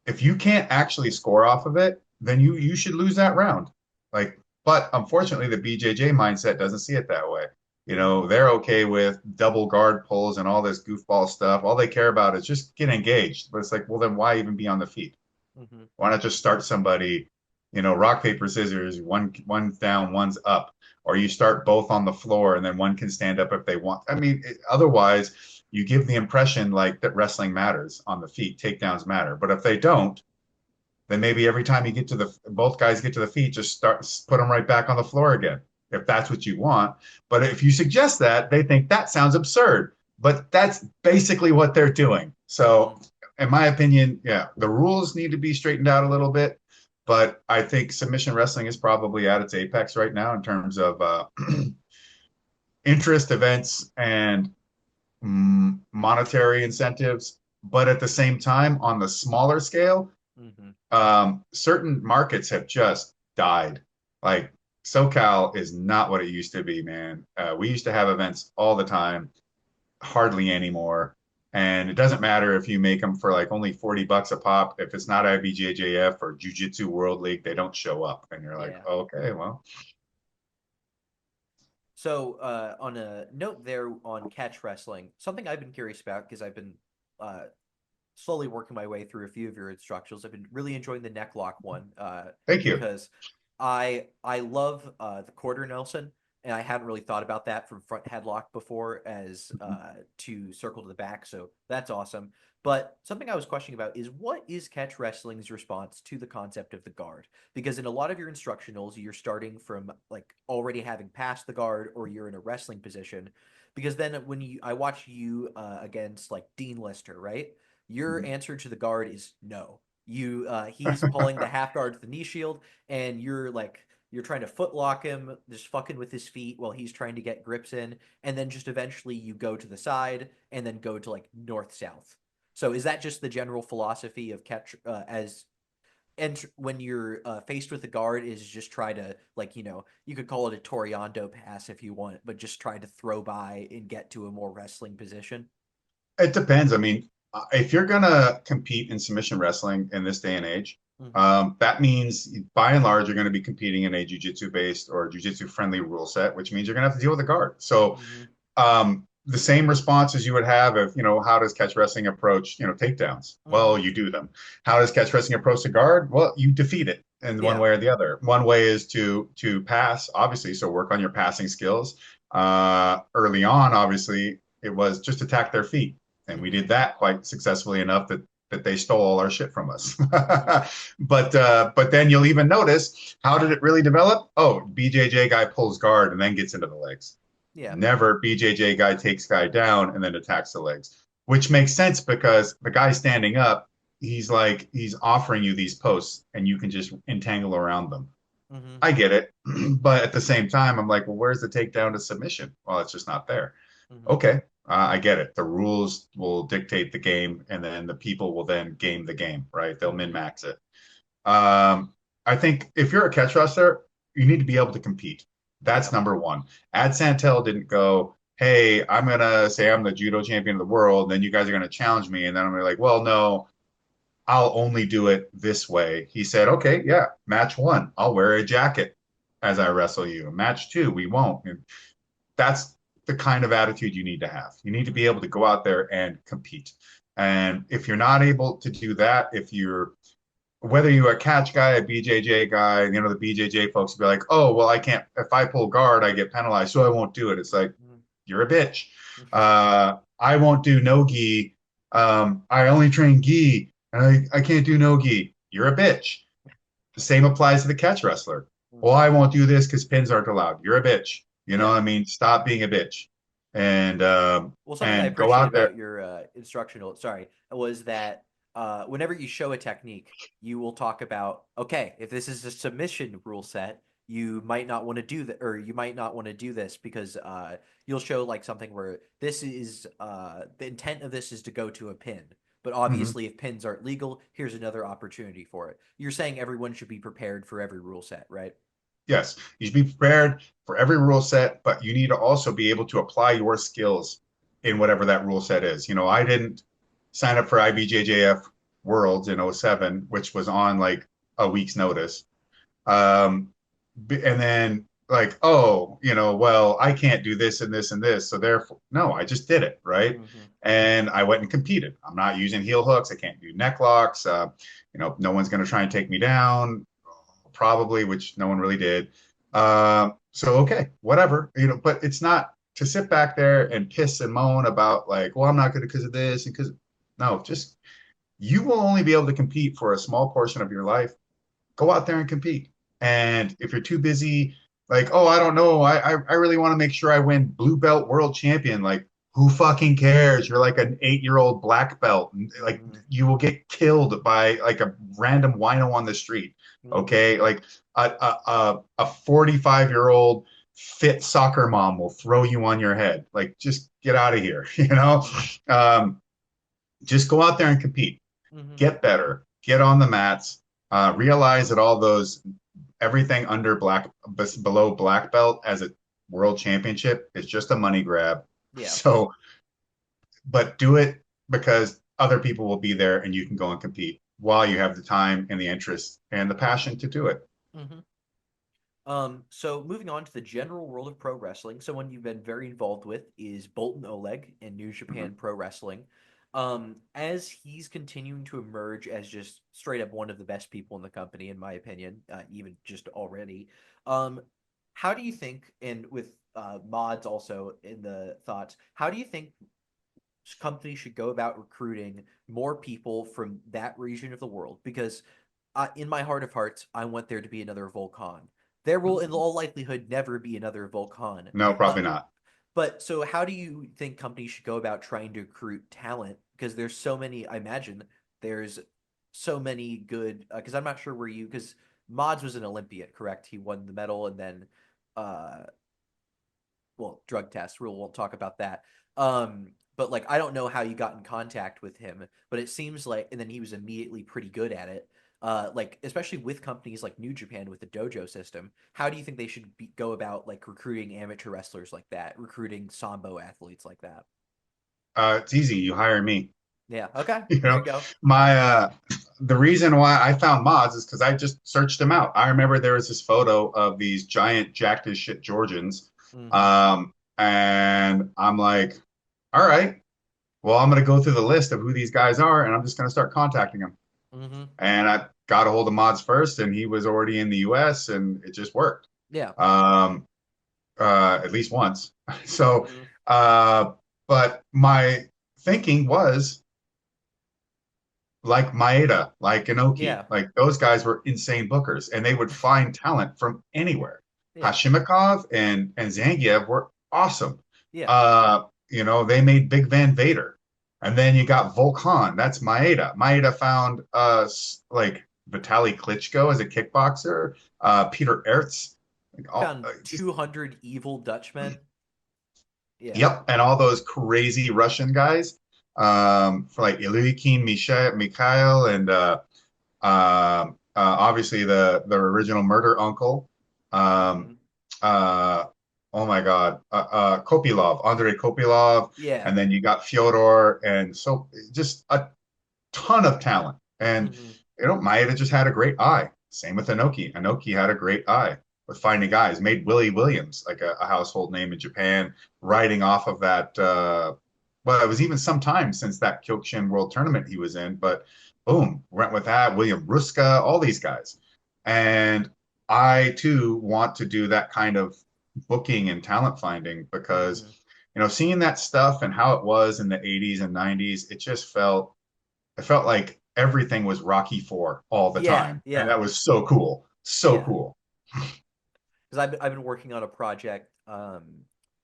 if you can't actually score off of it, then you should lose that round. Like, but unfortunately, the BJJ mindset doesn't see it that way. Mm-hmm. They're okay with double guard pulls and all this goofball stuff. All they care about is just get engaged. But it's like, well, then why even be on the feet? Mm-hmm. Why not just start somebody, rock, paper, scissors, one's down, one's up, or you start both on the floor and then one can stand up if they want. I mean, otherwise, you give the impression like that wrestling matters on the feet, takedowns matter. But if they don't, then maybe every time you get to both guys get to the feet, just put them right back on the floor again, if that's what you want. But if you suggest that, they think that sounds absurd. But that's basically what they're doing. Mm-hmm. So, in my opinion, yeah, the rules need to be straightened out a little bit. But I think submission wrestling is probably at its apex right now in terms of interest, events, and monetary incentives. But at the same time, on the smaller scale, Mm-hmm. certain markets have just died. Like SoCal is not what it used to be, man. We used to have events all the time, hardly anymore. And it doesn't matter if you make them for like only $40 a pop. If it's not IBJJF or Jiu Jitsu World League, they don't show up. And you're like, Yeah. oh, okay, well, So, on a note there on catch wrestling, something I've been curious about because I've been uh, slowly working my way through a few of your instructionals. I've been really enjoying the neck lock one thank you. because I love the quarter Nelson. and I hadn't really thought about that from front headlock before as Mhm. to circle to the back. So that's awesome. But something I was questioning about is what is catch wrestling's response to the concept of the guard? Because in a lot of your instructionals, you're starting from like already having passed the guard or you're in a wrestling position. Because then when I watch you against like Dean Lister, right? Your Mhm. answer to the guard is no. He's pulling the half guard to the knee shield, and you're trying to foot lock him, just fucking with his feet while he's trying to get grips in, and then just eventually you go to the side and then go to like north south. So is that just the general philosophy of catch as and when you're faced with a guard is just try to like you could call it a Toriando pass if you want, but just try to throw by and get to a more wrestling position. It depends. I mean, if you're gonna compete in submission wrestling in this day and age, Mm-hmm. that means by and large you're going to be competing in a jiu-jitsu based or jiu-jitsu friendly rule set, which means you're going to have to deal with a guard. So Mm-hmm. the same responses you would have if, how does catch wrestling approach, takedowns? Mm-hmm. Well, you do them. How does catch wrestling approach the guard? Well, you defeat it in one Yeah. way or the other. One way is to pass, obviously, so work on your passing skills. Early on, obviously, it was just attack their feet, and we Mm-hmm. did that quite successfully enough that they stole all our shit from us. Mm-hmm. But then you'll even notice how did it really develop? Oh, BJJ guy pulls guard and then gets into the legs. Yeah. Never BJJ guy takes guy down and then attacks the legs, which makes sense because the guy standing up, he's offering you these posts and you can just entangle around them. Mm-hmm. I get it, but at the same time, I'm like, well, where's the takedown to submission? Well, it's just not there. Mm-hmm. Okay, I get it. The rules will dictate the game, and then the people will then game the game, right? They'll min Mm-hmm. max it. I think if you're a catch wrestler, you need to be able to compete. Yeah. That's number one. Ad Santel didn't go, hey, I'm gonna say I'm the judo champion of the world, and then you guys are gonna challenge me, and then I'm gonna be like, well, no, I'll only do it this way. He said, okay, yeah, match one, I'll wear a jacket as I wrestle you. Match two, we won't. And that's the kind of attitude you need to have. You need to be able Mm-hmm. to go out there and compete. And if you're not able to do that, if you're whether you're a catch guy, a BJJ guy, the BJJ folks will be like, oh, well, I can't, if I pull guard, I get penalized, so I won't do it. It's like, you're a bitch. I won't do no gi. I only train gi, and I can't do no gi. You're a bitch. The same applies to the catch wrestler. Well, Mm-hmm. I won't do this because pins aren't allowed. You're a bitch. You know Yeah. what I mean? Stop being a bitch and Well, something I and go appreciate out about there. your instructional, sorry, was that whenever you show a technique, you will talk about, okay, if this is a submission rule set, you might not want to do that, or you might not want to do this because you'll show like something where this is the intent of this is to go to a pin. But Mhm. obviously, if pins aren't legal, here's another opportunity for it. You're saying everyone should be prepared for every rule set, right? Yes, you should be prepared for every rule set, but you need to also be able to apply your skills in whatever that rule set is. I didn't sign up for IBJJF Worlds in '07, which was on like a week's notice. Um, and then like, oh, well, I can't do this and this and this. So therefore, no, I just did it, right? Mm-hmm. And I went and competed. I'm not using heel hooks. I can't do neck locks. No one's going to try and take me down probably, which no one really did. So okay, whatever, but it's not to sit back there and piss and moan about like, well, I'm not good because of this and because no, just you will only be able to compete for a small portion of your life. Go out there and compete. And if you're too busy, like, oh, I don't know, I really want to make sure I win blue belt world champion. Like, who fucking cares? You're like an 8-year-old black belt. And, like, Mm-hmm. you will get killed by like a random wino on the street. Mm-hmm. Okay, like a 45-year-old fit soccer mom will throw you on your head. Like, just get out of here. Mm-hmm. Um, just go out there and compete, Mm-hmm. get better, get on the mats, realize that all those everything under below black belt as a world championship is just a money grab. Yeah. So, but do it because other people will be there and you can go and compete while you have the time and the interest and the passion to do it. Mm-hmm. So moving on to the general world of pro wrestling, someone you've been very involved with is Bolton Oleg in New Mm-hmm. Japan Pro Wrestling. As he's continuing to emerge as just straight up one of the best people in the company, in my opinion, even just already. Um, how do you think, and with mods also in the thoughts, how do you think companies should go about recruiting more people from that region of the world? Because in my heart of hearts, I want there to be another Volcan. There will, in all likelihood, never be another Volcan. No, Uh, probably not. but so, how do you think companies should go about trying to recruit talent? Because there's so many. I imagine there's so many good. Because I'm not sure where you. Because Mods was an Olympian, correct? He won the medal, and then uh, well, drug test. We won't talk about that. But like, I don't know how you got in contact with him, but it seems like, and then he was immediately pretty good at it. Like especially with companies like New Japan with the dojo system, how do you think they should go about like recruiting amateur wrestlers like that, recruiting sambo athletes like that? It's easy. You hire me. Yeah. Okay. You There know, you go. my the reason why I found mods is because I just searched them out. I remember there was this photo of these giant jacked as shit Georgians, Mm-hmm. and I'm like, all right, well, I'm gonna go through the list of who these guys are, and I'm just gonna start contacting them. Mm-hmm. And I got a hold of mods first, and he was already in the U.S., and it just worked. Yeah. Um, at least once. So, Mm-hmm. uh, but my thinking was like Maeda, like Inoki, Yeah. like those guys were insane bookers, and they would find talent from anywhere. Yeah. Hashimikov and Zangief were awesome. Yeah. Uh, they made Big Van Vader, and then you got Volkan. That's Maeda. Maeda found like Vitaly Klitschko as a kickboxer, Peter Ertz, like all Found just 200 evil Dutchmen. Yeah. yep, and all those crazy Russian guys, for like Ilyukin, Mikhail, and obviously the original Murder Uncle. Um, Mm-hmm. uh, oh my God, Kopilov, Andrei Kopilov, Yeah. and then you got Fyodor, and so just a ton of talent. And Mm-hmm. Maeda just had a great eye. Same with Inoki. Inoki had a great eye with finding guys. Made Willie Williams like a household name in Japan, riding off of that. Well, it was even some time since that Kyokushin World Tournament he was in, but boom, went with that. William Ruska, all these guys, and I too want to do that kind of booking and talent finding because Mm-hmm. seeing that stuff and how it was in the 80s and 90s, it felt like everything was Rocky Four all the Yeah. time. And Yeah. that was so cool. So Yeah. cool. Because I've been working on a project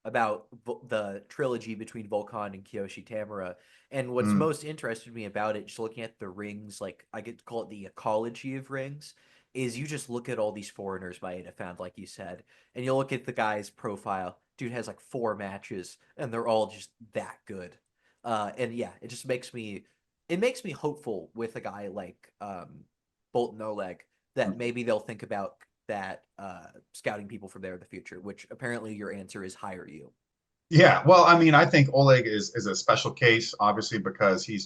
about the trilogy between Volkan and Kiyoshi Tamura, and what's Mm. most interested me about it, just looking at the rings, like I get to call it the ecology of rings, is you just look at all these foreigners Maeda found, like you said, and you look at the guy's profile. Dude has like 4 matches, and they're all just that good. And yeah, it makes me hopeful with a guy like Bolton Oleg that maybe they'll think about that scouting people from there in the future, which apparently your answer is hire you. Yeah, well, I mean, I think Oleg is a special case, obviously, because he's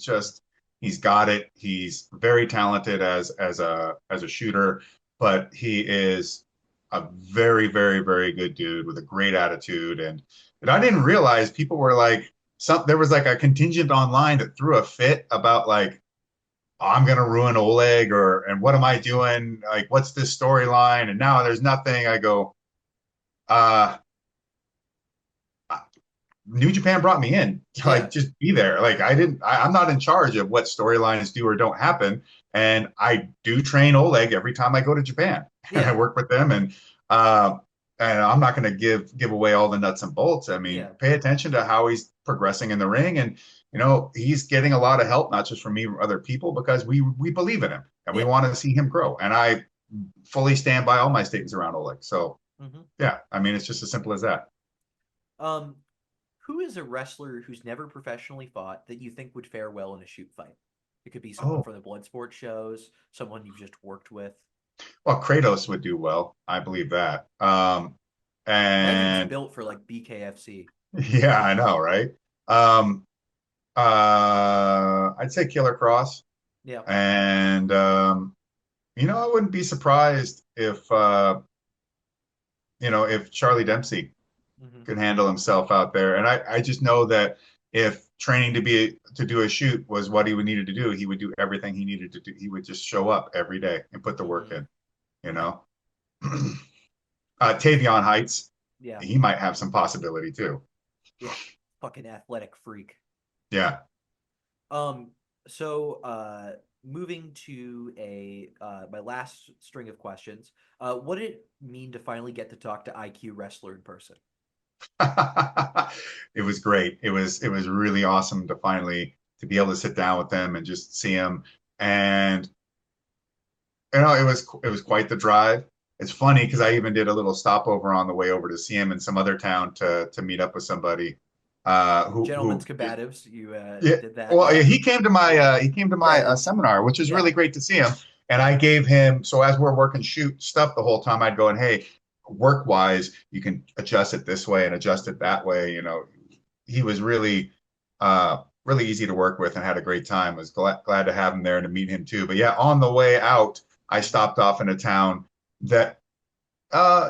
got it. He's very talented as a shooter, but he is a very, very, very good dude with a great attitude. And I didn't realize people were like there was like a contingent online that threw a fit about like, oh, I'm gonna ruin Oleg or and what am I doing? Like, what's this storyline? And now there's nothing. I go, uh New Japan brought me in to Yeah, like just be there. Like I'm not in charge of what storylines do or don't happen. And I do train Oleg every time I go to Japan and I yeah, work with them uh and I'm not gonna give away all the nuts and bolts. I mean, yeah, pay attention to how he's progressing in the ring and he's getting a lot of help, not just from me, from other people, because we believe in him and we yeah. want to see him grow. And I fully stand by all my statements around Oleg. So Hmm. yeah, I mean it's just as simple as that. Um, who is a wrestler who's never professionally fought that you think would fare well in a shoot fight? It could be someone Oh, from the blood sport shows, someone you've just worked with. well, Kratos would do well. I believe that. That dude's And built for like BKFC. yeah, I know, right? Um, I'd say Killer Cross. Yeah. And I wouldn't be surprised if Charlie Dempsey Hmm. could handle himself out there. And I just know that if training to do a shoot was what he would needed to do, he would do everything he needed to do. He would just show up every day and put the work Hmm. in, you Yeah. know? Tavion Heights, Yeah, he might have some possibility too. yeah, fucking athletic freak. Yeah. Um, so moving to a my last string of questions. What did it mean to finally get to talk to IQ wrestler in person? It was great. It was really awesome to finally to be able to sit down with them and just see them. And it was quite the drive. It's funny because I even did a little stopover on the way over to see him in some other town to meet up with somebody Gentlemen's who just combatives. You yeah. did that, Well, yeah, he came to yeah, my seminar, which was yeah. really great to see him. And I gave him so as we're working shoot stuff the whole time, I'd go and hey, work wise, you can adjust it this way and adjust it that way. He was really easy to work with and had a great time. Was glad to have him there and to meet him too. But yeah, on the way out, I stopped off in a town that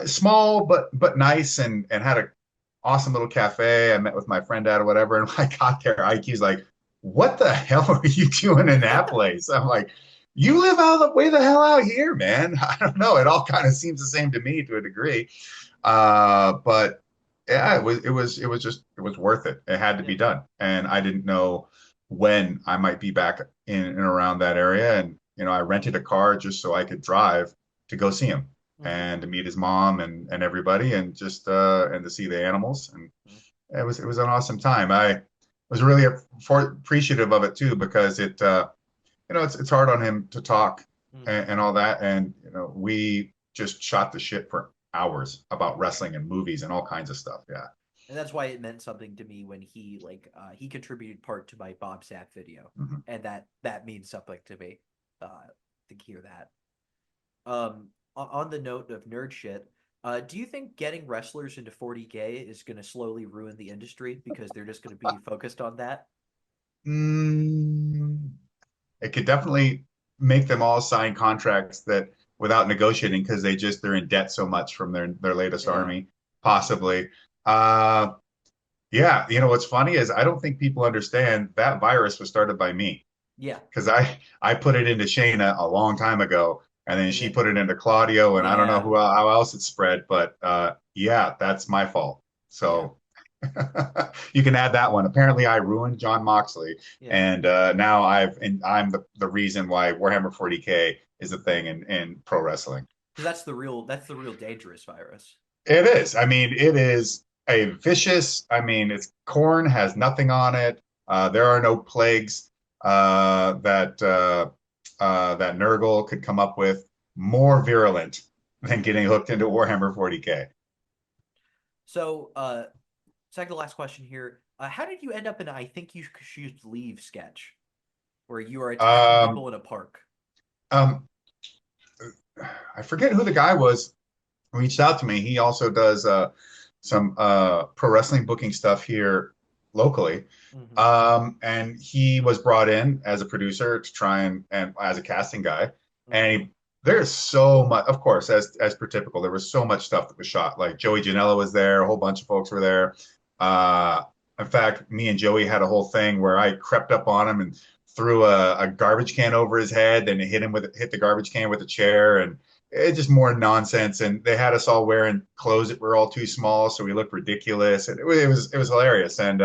small but nice and had a awesome little cafe. I met with my friend at or whatever, and when I got there, IQ's like, "What the hell are you doing in that place?" I'm like, "You live out the way the hell out here, man." I don't know. It all kind of seems the same to me to a degree. But yeah, it was worth it. It had to Yeah. be done, and I didn't know when I might be back in and around that area. And I rented a car just so I could drive to go see him Hmm. and to meet his mom and everybody, and just and to see the animals. And it was an awesome time. I was really appreciative of it too because it's hard on him to talk Hmm. and all that. And we just shot the shit for hours about wrestling and movies and all kinds of stuff. Yeah. And that's why it meant something to me when he contributed part to my Bob Sapp video, Mhm. and that means something to me. To hear that. On the note of nerd shit, do you think getting wrestlers into 40K is going to slowly ruin the industry because they're just going to be focused on that? Mm, it could definitely make them all sign contracts that without negotiating because they're in debt so much from their latest Yeah. army, possibly. Uh, yeah, what's funny is I don't think people understand that virus was started by me Yeah. because I put it into Shayna a long time ago, and then And she then put it into Claudio, and I don't know yeah. how else it spread, but yeah, that's my fault. Yeah. So you can add that one. Apparently, I ruined John Moxley, Yeah. and now I'm the reason why Warhammer 40K is a thing in pro wrestling. Because that's the real dangerous virus. It is. I mean, it is a vicious. I mean, it's corn has nothing on it. There are no plagues that Nurgle could come up with more virulent than getting hooked into Warhammer 40K. So, second to last question here. How did you end up in a I think you should leave sketch where you are attacking Um, people in a park? um, I forget who the guy was who reached out to me. He also does some pro wrestling booking stuff here locally. Hmm. And he was brought in as a producer to try and as a casting guy. And Hmm. there's so much, of course, as per typical, there was so much stuff that was shot. Like Joey Janela was there, a whole bunch of folks were there. Uh, in fact, me and Joey had a whole thing where I crept up on him and threw a garbage can over his head, and hit the garbage can with a chair, and it's just more nonsense. And they had us all wearing clothes that were all too small, so we looked ridiculous. And it was hilarious. And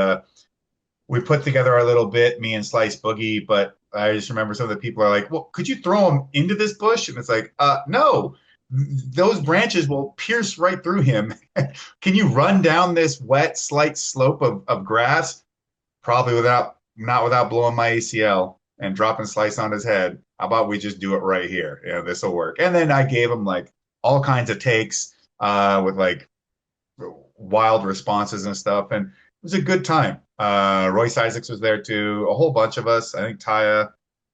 we put together our little bit, me and Slice Boogie, but I just remember some of the people are like, well, could you throw him into this bush? And it's like, no, those branches will pierce right through him. Can you run down this wet, slight slope of grass? Probably not without blowing my ACL and dropping Slice on his head. How about we just do it right here? This will work. And then I gave him like all kinds of takes with like wild responses and stuff. And it was a good time. Royce Isaacs was there too, a whole bunch of us. I think Taya.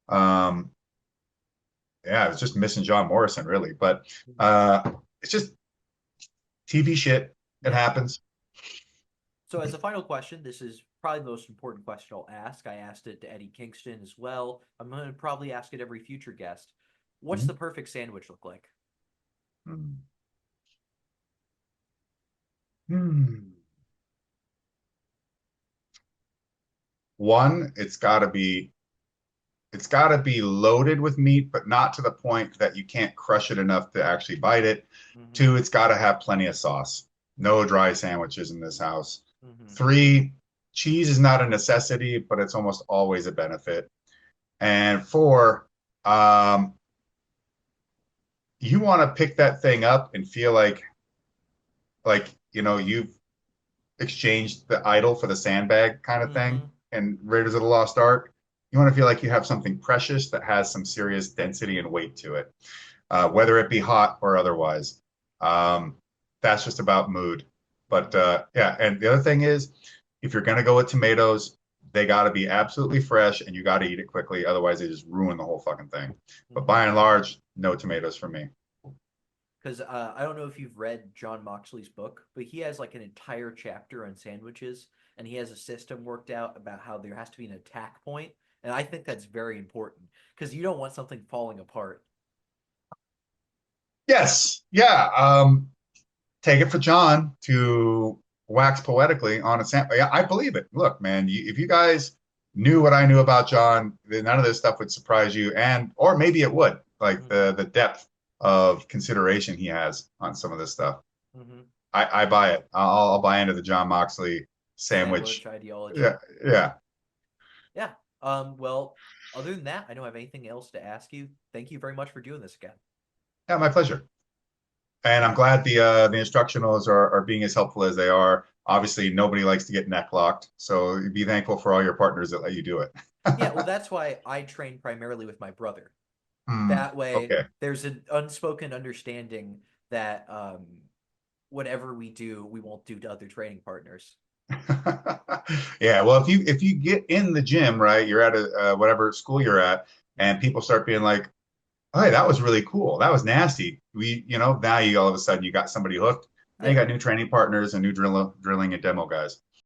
Um, yeah, I was just missing John Morrison really, but it's just TV shit. It Yeah. happens. So, as a final question, this is probably the most important question I'll ask. I asked it to Eddie Kingston as well. I'm going to probably ask it every future guest. What's the perfect sandwich look like? Hmm. Hmm. One, it's got to be it's got to be loaded with meat, but not to the point that you can't crush it enough to actually bite it. Mm-hmm. Two, it's got to have plenty of sauce. No dry sandwiches in this house. Mm-hmm. Three, cheese is not a necessity, but it's almost always a benefit. And four, um, you want to pick that thing up and feel like you've exchanged the idol for the sandbag kind of thing Mm-hmm. in Raiders of the Lost Ark. You want to feel like you have something precious that has some serious density and weight to it, whether it be hot or otherwise. Um, that's just about mood. But Mm-hmm. yeah, and the other thing is, if you're going to go with tomatoes, they got to be absolutely fresh and you got to eat it quickly. Otherwise, they just ruin the whole fucking thing. But Mm-hmm. by and large, no tomatoes for me. Because I don't know if you've read John Moxley's book, but he has like an entire chapter on sandwiches, and he has a system worked out about how there has to be an attack point, and I think that's very important because you don't want something falling apart. Yes, yeah. Take it for John to wax poetically on a sample. Yeah, I believe it. Look, man, if you guys knew what I knew about John, then none of this stuff would surprise you, and or maybe it would, like Mm-hmm. the depth of consideration he has on some of this stuff. Mm-hmm. I buy it. I'll buy into the John Moxley Sandwich sandwich. ideology. Yeah, yeah, Yeah. Well, other than that, I don't have anything else to ask you. Thank you very much for doing this again. yeah. My pleasure. And I'm glad the instructionals are being as helpful as they are. Obviously, nobody likes to get neck locked, so be thankful for all your partners that let you do it. Yeah, well, that's why I train primarily with my brother. Hmm. That way, Okay. there's an unspoken understanding that whatever we do, we won't do to other training partners. Yeah, well, if you get in the gym, right, you're at a whatever school you're at, and people start being like, "Hey, that was really cool. That was nasty." Now you all of a sudden you got somebody hooked, and you Yeah. got new training partners and new drilling and demo guys.